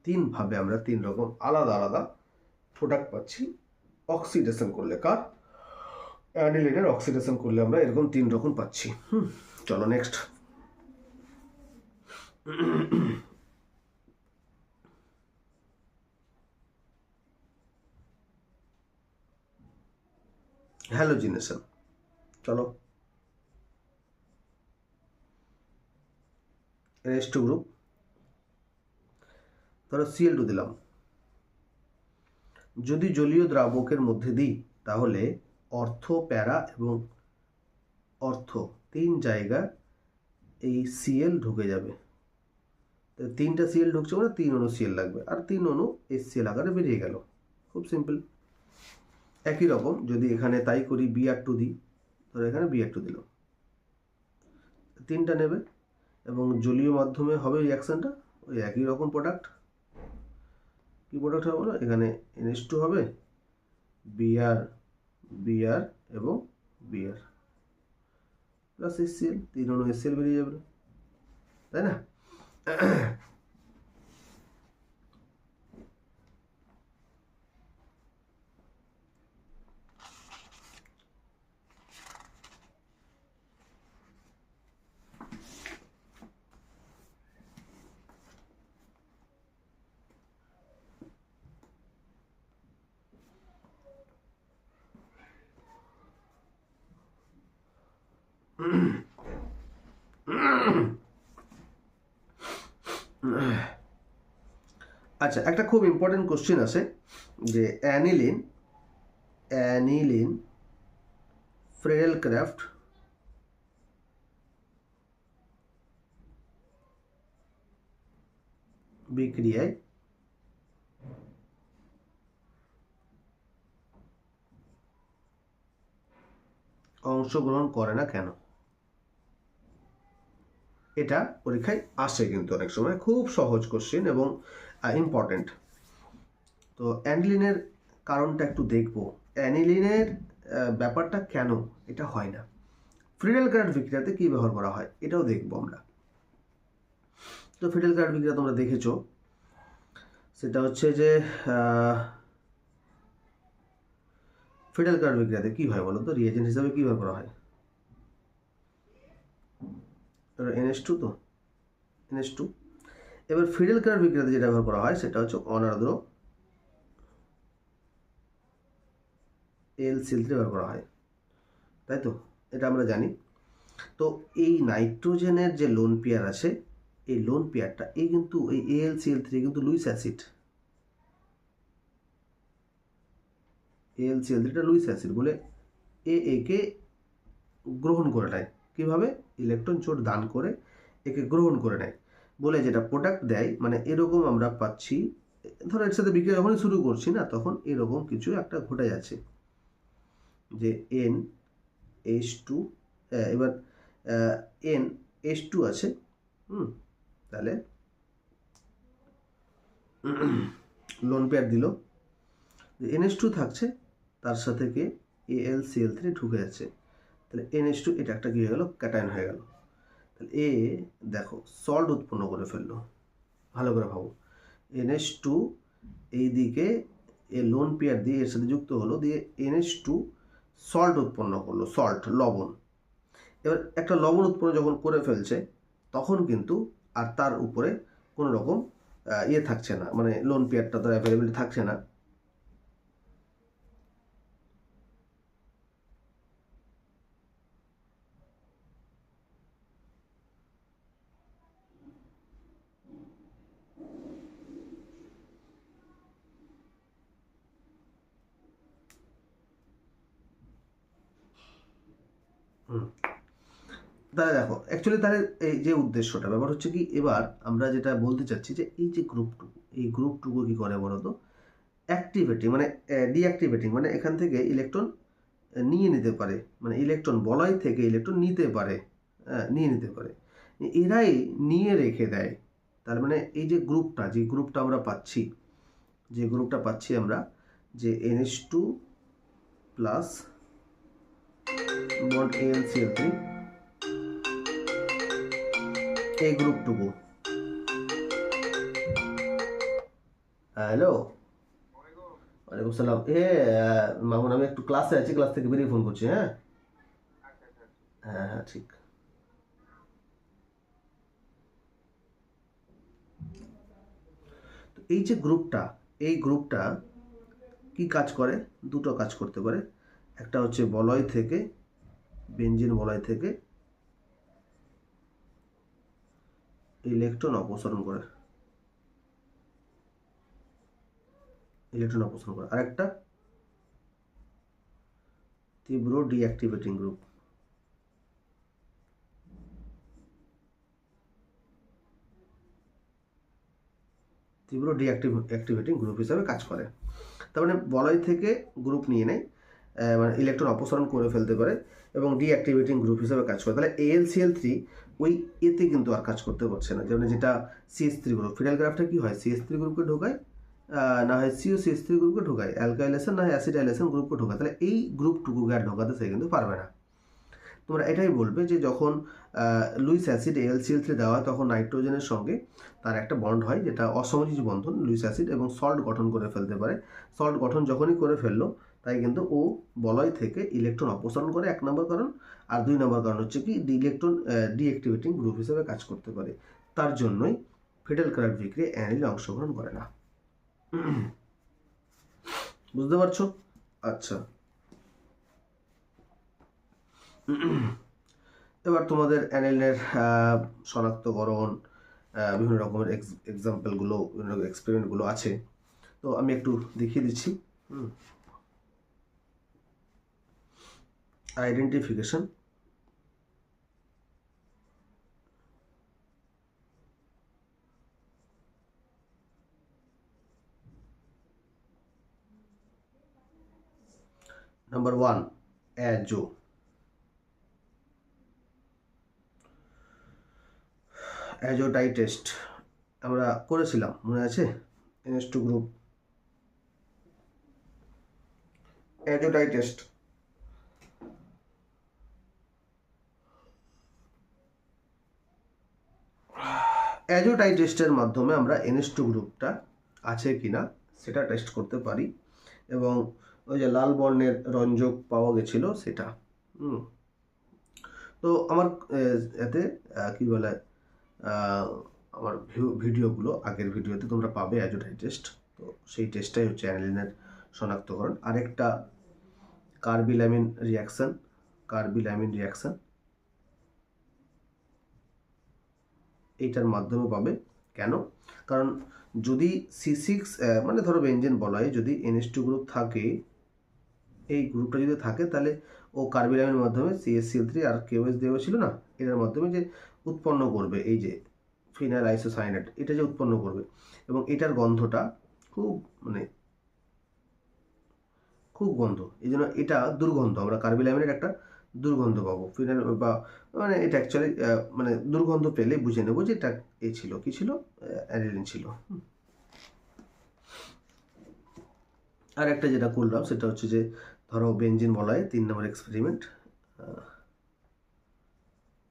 তিনভাবে আমরা তিন রকম আলাদা আলাদা প্রোডাক্ট পাচ্ছি অক্সিডেশন করলে। কার? অ্যানিলিনের অক্সিডেশন করলে আমরা এরকম তিন রকম পাচ্ছি। চলো নেক্সট। হ্যালোজিনেশন, চলো NH2 গ্রুপ, ধরো Cl2 দিলাম, যদি জলীয় দ্রাবকের মধ্যে দিই তাহলে অর্থ, প্যারা এবং অর্থ তিন জায়গা এই Cl ঢুকে যাবে। তিনটা Cl ঢুকছে মানে 3 অণু Cl লাগবে, আর 3 অণু HCl আকারে বেরিয়ে গেল, খুব সিম্পল। একই রকম যদি এখানে তাই করি Br2 দিই, ধরো এখানে Br2 দিলাম, তিনটা নেবে এবং জলীয় মাধ্যমে হবে রিয়াকশনটা ওই একই রকম প্রোডাক্ট। কি প্রোডাক্ট হবে বলো, এখানে NH2 হবে, Br Br এবং Br প্লাস HCl, 3 অণু HCl বেরিয়ে যাবে, তাই না? আচ্ছা, একটা খুব ইম্পর্টেন্ট কোশ্চেন আছে যে অ্যানিলিন ফ্রেডেলক্রাফট বিক্রিয়ায় অংশগ্রহণ করে না কেন? এটা পরীক্ষায় আসে কিন্তু অনেক সময়, খুব সহজ কোশ্চেন এবং ইম্পর্টেন্ট। তো অ্যানিলিনের কারণটা একটু দেখব, অ্যানিলিনের ব্যাপারটা কেন এটা হয় না, ফ্রিডেলক্রাফট বিক্রিয়াতে কি ব্যবহার করা হয় এটাও দেখবো আমরা। তো ফ্রিডেলক্রাফট বিক্রিয়া তোমরা দেখেছো, সেটা হচ্ছে যে ফ্রিডেলক্রাফট বিক্রিয়াতে কি হয় বলো তো, রিয়েজেন্ট হিসাবে কি ব্যবহার করা হয়? NH2, তো NH2। এবার ফ্রিডেলক্রাফট বিক্রিয়াতে যেটা ব্যবহার করা হয় সেটা হচ্ছে অনার্দ্র LCl3 ব্যবহার করা হয়, তাই তো? এটা আমরা জানি। তো এই নাইট্রোজেনের যে লোন পেয়ার আছে, এই লোন পেয়ারটা এই কিন্তু এই AlCl3 কিন্তু লুইস অ্যাসিড, AlCl3টা লুইস অ্যাসিড বলে একে গ্রহণ করে নেয়। কিভাবে? ইলেকট্রন জোট দান করে একে গ্রহণ করে নেয় বলে যেটা প্রোডাক্ট দেয়, মানে এরকম আমরা পাচ্ছি। ধরো এর সাথে বিক্রিয়া যখনই শুরু করছি না, তখন এরকম কিছু একটা ঘটে যাচ্ছে যে NH2, এবার NH2 আছে, তাহলে লোন পেয়ার দিল, NH2 থাকছে, তার সাথে কে AlCl3 ঢুকে যাচ্ছে, তাহলে NH2 এটা একটা কি হয়ে গেল, ক্যাটায়ন হয়ে গেল। তাহলে দেখো সল্ট উৎপন্ন করে ফেললো, ভালো করে ভাবো, NH2 এই দিকে লোন পেয়ার দিয়ে এর সাথে যুক্ত হলো, দিয়ে NH2 সল্ট উৎপন্ন করলো, সল্ট লবণ। এবার একটা লবণ উৎপন্ন যখন করে ফেলছে, তখন কিন্তু আর তার উপরে কোনো রকম থাকছে না, মানে লোন পেয়ারটা তো অ্যাভেলেবিলিটি থাকছে না। তাহলে দেখো অ্যাকচুয়ালি তাহলে এই যে উদ্দেশ্যটা, ব্যাপার হচ্ছে কি, এবার আমরা যেটা বলতে চাচ্ছি যে এই যে গ্রুপটুকু, এই গ্রুপটুকু কি করে বলো তো, অ্যাক্টিভেটিং মানে ডিঅ্যাক্টিভেটিং, মানে এখান থেকে ইলেকট্রন নিয়ে নিতে পারে, মানে ইলেকট্রন বলয় থেকে ইলেকট্রন নিতে পারে, নিয়ে নিতে পারে, এরাই নিয়ে রেখে দেয়। তার মানে এই যে গ্রুপটা, যে গ্রুপটা আমরা পাচ্ছি, যে গ্রুপটা পাচ্ছি আমরা, যে NH2 প্লাস বন্ড AlCl3, এই গ্রুপটুকু, হ্যালো, ওয়ালাইকুম সালাম। মামুন, আমি একটু ক্লাসে আছি, ক্লাস থেকে বেরিয়ে ফোন করছি। হ্যাঁ হ্যাঁ হ্যাঁ, ঠিক। তো এই যে গ্রুপটা, এই গ্রুপটা কি কাজ করে? দুটো কাজ করতে পারে। একটা হচ্ছে বলয় থেকে, বেঞ্জিন বলয় থেকে ইলেকট্রন অপসারণ করে, ইলেকট্রন অপসারণ করে। আরেকটা তীব্র ডিঅ্যাক্টিভেটিং গ্রুপ, তীব্র ডিঅ্যাক্টিভেটিং গ্রুপ হিসাবে কাজ করে। তার মানে বলয় থেকে গ্রুপ নিয়ে নেয়, মানে ইলেকট্রন অপসারণ করে ফেলতে পারে এবং ডিঅ্যাক্টিভেটিং গ্রুপ হিসাবে কাজ করে। তাহলে AlCl3 ওই এতে কিন্তু আর কাজ করতে পারছে না, যেমন যেটা CH3 গ্রুপ, ফিনাইলগ্রাফটা কি হয়, CH3 গ্রুপকে ঢোকায়, না হয় CH3 গ্রুপকে ঢোকায়, অ্যালকাইলেশন না হয় অ্যাসিডাইলেশন গ্রুপকে ঢোকায়, তাহলে এই গ্রুপটুকুকে আর ঢোকাতে সে কিন্তু পারবে না। তোমরা এটাই বলবে যে যখন লুইস অ্যাসিড AlCl3 দেওয়া হয়, তখন নাইট্রোজেনের সঙ্গে তার একটা বন্ড হয়, যেটা অসমযোজী বন্ধন, লুইস অ্যাসিড, এবং সল্ট গঠন করে ফেলতে পারে। সল্ট গঠন যখনই করে ফেললো, তাই কিন্তু ও বলয় থেকে ইলেকট্রন অপসারণ করে, এক নম্বর কারণ। আর দুই নম্বর কারণ হচ্ছে কি, ইলেকট্রন ডিঅ্যাক্টিভেটিং গ্রুপ হিসেবে কাজ করতে পারে। তার জন্যই ফিডেলক্রাফট বিক্রিয়া অ্যানিলে অংশগ্রহণ করে না। বুঝতে পারছো? আচ্ছা, এবার তোমাদের অ্যানিলিনের শনাক্তকরণ, বিভিন্ন রকমের এক্সাম্পলগুলো, বিভিন্ন রকম এক্সপেরিমেন্টগুলো আছে, তো আমি একটু দেখিয়ে দিচ্ছি। Identification, number 1 azo. অ্যাজোটাই টেস্ট আমরা করেছিলাম, মনে আছে? NH2 group অ্যাজোটাই test. অ্যাজোটাই টেস্টের মাধ্যমে আমরা NH2 গ্রুপটা আছে কিনা সেটা টেস্ট করতে পারি, এবং ওই যে লাল বর্ণের রঞ্জক পাওয়া গেছিল সেটা। তো আমার এতে কি বলে, আমার ভিডিওগুলো, আগের ভিডিওতে তোমরা পাবে অ্যাজোটাই টেস্ট। তো সেই টেস্টটাই হচ্ছে অ্যানিলিনের শনাক্তকরণ। আরেকটা কার্বিলামিন রিয়াকশন, কার্বিলামিন রিয়াকশন এইটার মাধ্যমে পাবে। কেন? কারণ যদি C6 মানে ধরো বেঞ্জিন বলয়ে যদি NH2 গ্রুপ থাকে, এই গ্রুপটা যদি থাকে তাহলে ও কার্বিলামিনের মাধ্যমে CH3 আর KOH দেওয়া ছিল না, এটার মাধ্যমে যে উৎপন্ন করবে এই যে ফিনাইল আইসোসায়ানেট, এটা যে উৎপন্ন করবে, এবং এটার গন্ধটা খুব মানে খুব গন্ধ, এই জন্য এটা দুর্গন্ধ, আমরা কার্বিলামিনের একটা দুর্গন্ধ পাবো। ফিনাইল বা মানে এটা অ্যাকচুয়ালি মানে দুর্গন্ধ পেলে বুঝে নেবো যে এটা এ ছিল, কি ছিল, অ্যানিলিন ছিল। আর একটা যেটা করলাম সেটা হচ্ছে যে ধরো বেঞ্জিন বলয়ে 3 নম্বর এক্সপেরিমেন্ট,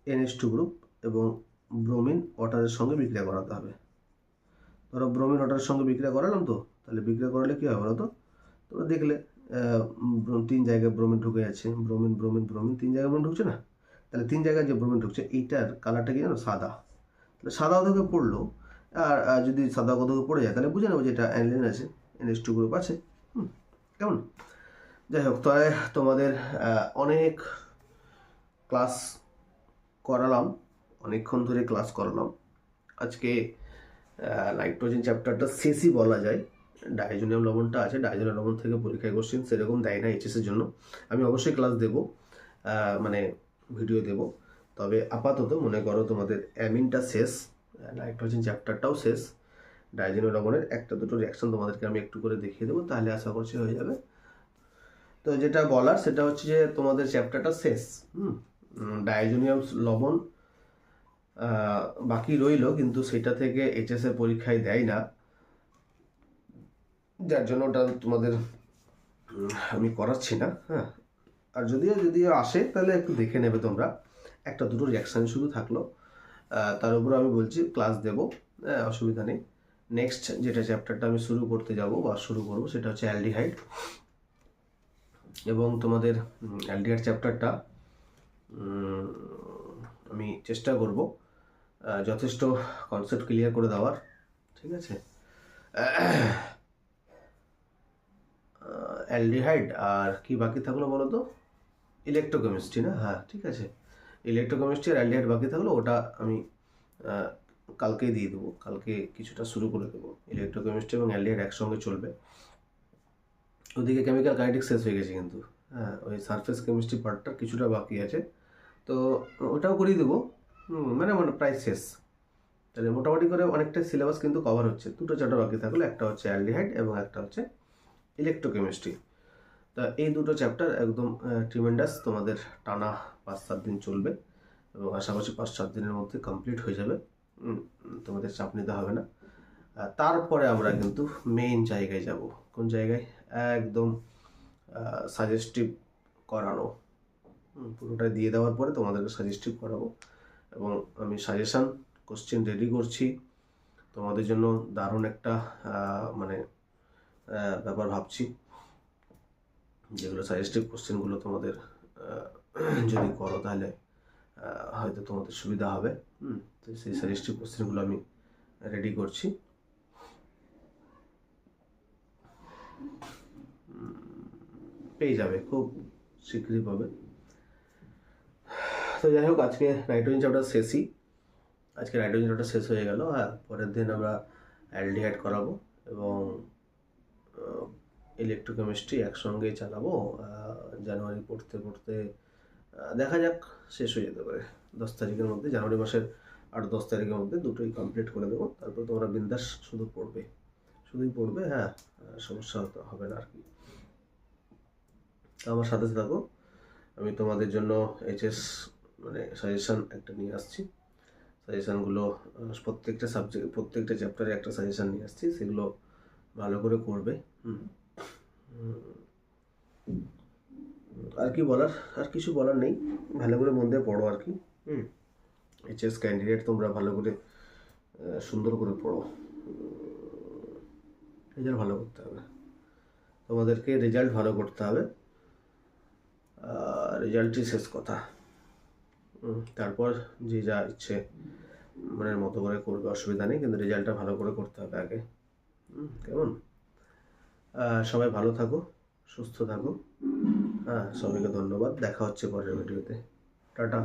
NH2 গ্রুপ এবং ব্রোমিন ওয়াটারের সঙ্গে বিক্রিয়া করাতে হবে। ধরো ব্রোমিন ওয়াটারের সঙ্গে বিক্রিয়া করালাম, তো তাহলে বিক্রিয়া করালে কী হবে বলো তো? তোমরা দেখলে 3 জায়গায় ব্রোমিন ঢুকে যাচ্ছে, ব্রোমিন ব্রোমিন ব্রোমিন, 3 জায়গায় ব্রোমিন ঢুকছে না? তাহলে 3 জায়গায় যে ব্রোমিন ঢুকছে এইটার কালারটা কি জানো? সাদা। তাহলে সাদা অধকে পড়লো, আর যদি সাদা অধকে পড়ে যায় তাহলে বুঝে নেবো যে এটা অ্যানিলিন আছে, NH2 গ্রুপ আছে। কেমন? যাই হোক, তাহলে তোমাদের অনেক ক্লাস করালাম, অনেকক্ষণ ধরে ক্লাস করালাম। আজকে নাইট্রোজেন চ্যাপ্টারটা শেষই বলা যায়। ডাইজোনিয়াম লবণটা আছে, ডাইজোনিয়াম লবণ থেকে পরীক্ষায় কোশ্চেন সেরকম দেয় না HS এর জন্য। আমি অবশ্যই ক্লাস দেব, মানে ভিডিও দেব। তবে আপাতত মনে করো তোমাদের অ্যামিনটা শেষ, নাইট্রোজেন চ্যাপ্টারটাও শেষ, ডাইজোনিয়াম লবণের একটা দুটো রিয়াকশন তোমাদেরকে আমি একটু করে দেখিয়ে দেবো, তাহলে আশা করছি হয়ে যাবে। তো যেটা বলার সেটা হচ্ছে যে তোমাদের চ্যাপ্টারটা শেষ। ডাইজোনিয়াম লবণ বাকি রইল, কিন্তু সেটা থেকে HS এর পরীক্ষায় দেয় না, যার জন্য ওটা তোমাদের আমি করাচ্ছি না। হ্যাঁ, আর যদিও আসে তাহলে একটু দেখে নেবে তোমরা, একটা দুটো রিয়াকশান শুধু থাকলো, তার উপর আমি বলছি ক্লাস দেব, অসুবিধা নেই। নেক্সট যেটা চ্যাপ্টারটা আমি শুরু করতে যাব বা শুরু করব সেটা হচ্ছে অ্যালডিহাইড, এবং তোমাদের অ্যালডিহাইড চ্যাপ্টারটা আমি চেষ্টা করব যথেষ্ট কনসেপ্ট ক্লিয়ার করে দেওয়ার, ঠিক আছে? অ্যালডিহাইড আর কি বাকি থাকলো বলো তো? ইলেকট্রোকেমিস্ট্রি না? হ্যাঁ, ঠিক আছে, ইলেকট্রোকেমিস্ট্রি আর অ্যালডিহাইড বাকি থাকলো, ওটা আমি কালকেই দিয়ে দেবো, কালকে কিছুটা শুরু করে দেবো। ইলেকট্রোকেমিস্ট্রি এবং অ্যালডিহাইড একসঙ্গে চলবে। ওদিকে কেমিক্যাল কাইনেটিক্স শেষ হয়ে গেছে কিন্তু, হ্যাঁ, ওই সারফেস কেমিস্ট্রি পার্টটা কিছুটা বাকি আছে, তো ওটাও করিয়ে দেবো, মানে প্রায় শেষ। তাহলে মোটামুটি করে অনেকটা সিলেবাস কিন্তু কভার হচ্ছে। দুটো চ্যাপ্টার বাকি থাকলো, একটা হচ্ছে অ্যালডিহাইড এবং একটা হচ্ছে ইলেকট্রোকেমিস্ট্রি। তা এই দুটো চ্যাপ্টার একদম ট্রিমেন্ডাস, তোমাদের টানা 5-7 দিন চলবে, এবং আশাপাশি 5-7 দিনের মধ্যে কমপ্লিট হয়ে যাবে, তোমাদের চাপ নিতে হবে না। তারপরে আমরা কিন্তু মেইন জায়গায় যাব। কোন জায়গায়? একদম সাজেস্টিভ করানো, পুরোটা দিয়ে দেওয়ার পরে তোমাদেরকে সাজেস্টিভ করাবো, এবং আমি সাজেশান কোশ্চেন রেডি করছি তোমাদের জন্য। দারুণ একটা মানে ব্যাপার ভাবছি, যেগুলো সাজেস্টিভ কোশ্চেনগুলো তোমাদের যদি করো তাহলে হয়তো তোমাদের সুবিধা হবে। তো সেই সাজেস্টিভ কোশ্চেনগুলো আমি রেডি করছি। পেয়ে যাবে, খুব শীঘ্রই পাবে। তো যাই হোক, আজকে নাইট্রোজেন চ্যাপ্টার শেষই, আজকে নাইট্রোজেন চ্যাপ্টার শেষ হয়ে গেল। হ্যাঁ, পরের দিন আমরা অ্যালডিহাইড করাবো এবং ইলেকট্রোকেমিস্ট্রি একসঙ্গেই চালাবো। জানুয়ারি পড়তে পড়তে দেখা যাক, শেষ হয়ে যেতে পারে 10 তারিখের মধ্যে, জানুয়ারি মাসের 8-10 তারিখের মধ্যে দুটোই কমপ্লিট করে দেবো। তারপর তোমরা বিন্দাস শুধুই পড়বে। হ্যাঁ, সমস্যা হবে না আর কি। আমার সাথে থাকো, আমি তোমাদের জন্য এইচএস মানে সাজেশান একটা নিয়ে আসছি। সাজেশানগুলো প্রত্যেকটা সাবজেক্ট, প্রত্যেকটা চ্যাপ্টারে একটা সাজেশান নিয়ে আসছি, সেগুলো ভালো করে করবে। আর কি বলার, আর কিছু বলার নেই, ভালো করে মন দিয়ে পড়ো আর কি। এইচএস ক্যান্ডিডেট তোমরা ভালো করে সুন্দর করে পড়ো, রেজাল্ট ভালো করতে হবে তোমাদেরকে, রেজাল্ট ভালো করতে হবে, রেজাল্টই শেষ কথা। তারপর যে যা ইচ্ছে মনের মতো করে করবে, অসুবিধা নেই, কিন্তু রেজাল্টটা ভালো করে করতে হবে আগে। কেমন? সবাই ভালো থাকো, সুস্থ থাকো। হ্যাঁ, সবাইকে ধন্যবাদ, দেখা হচ্ছে পরের ভিডিওতে। টাটা।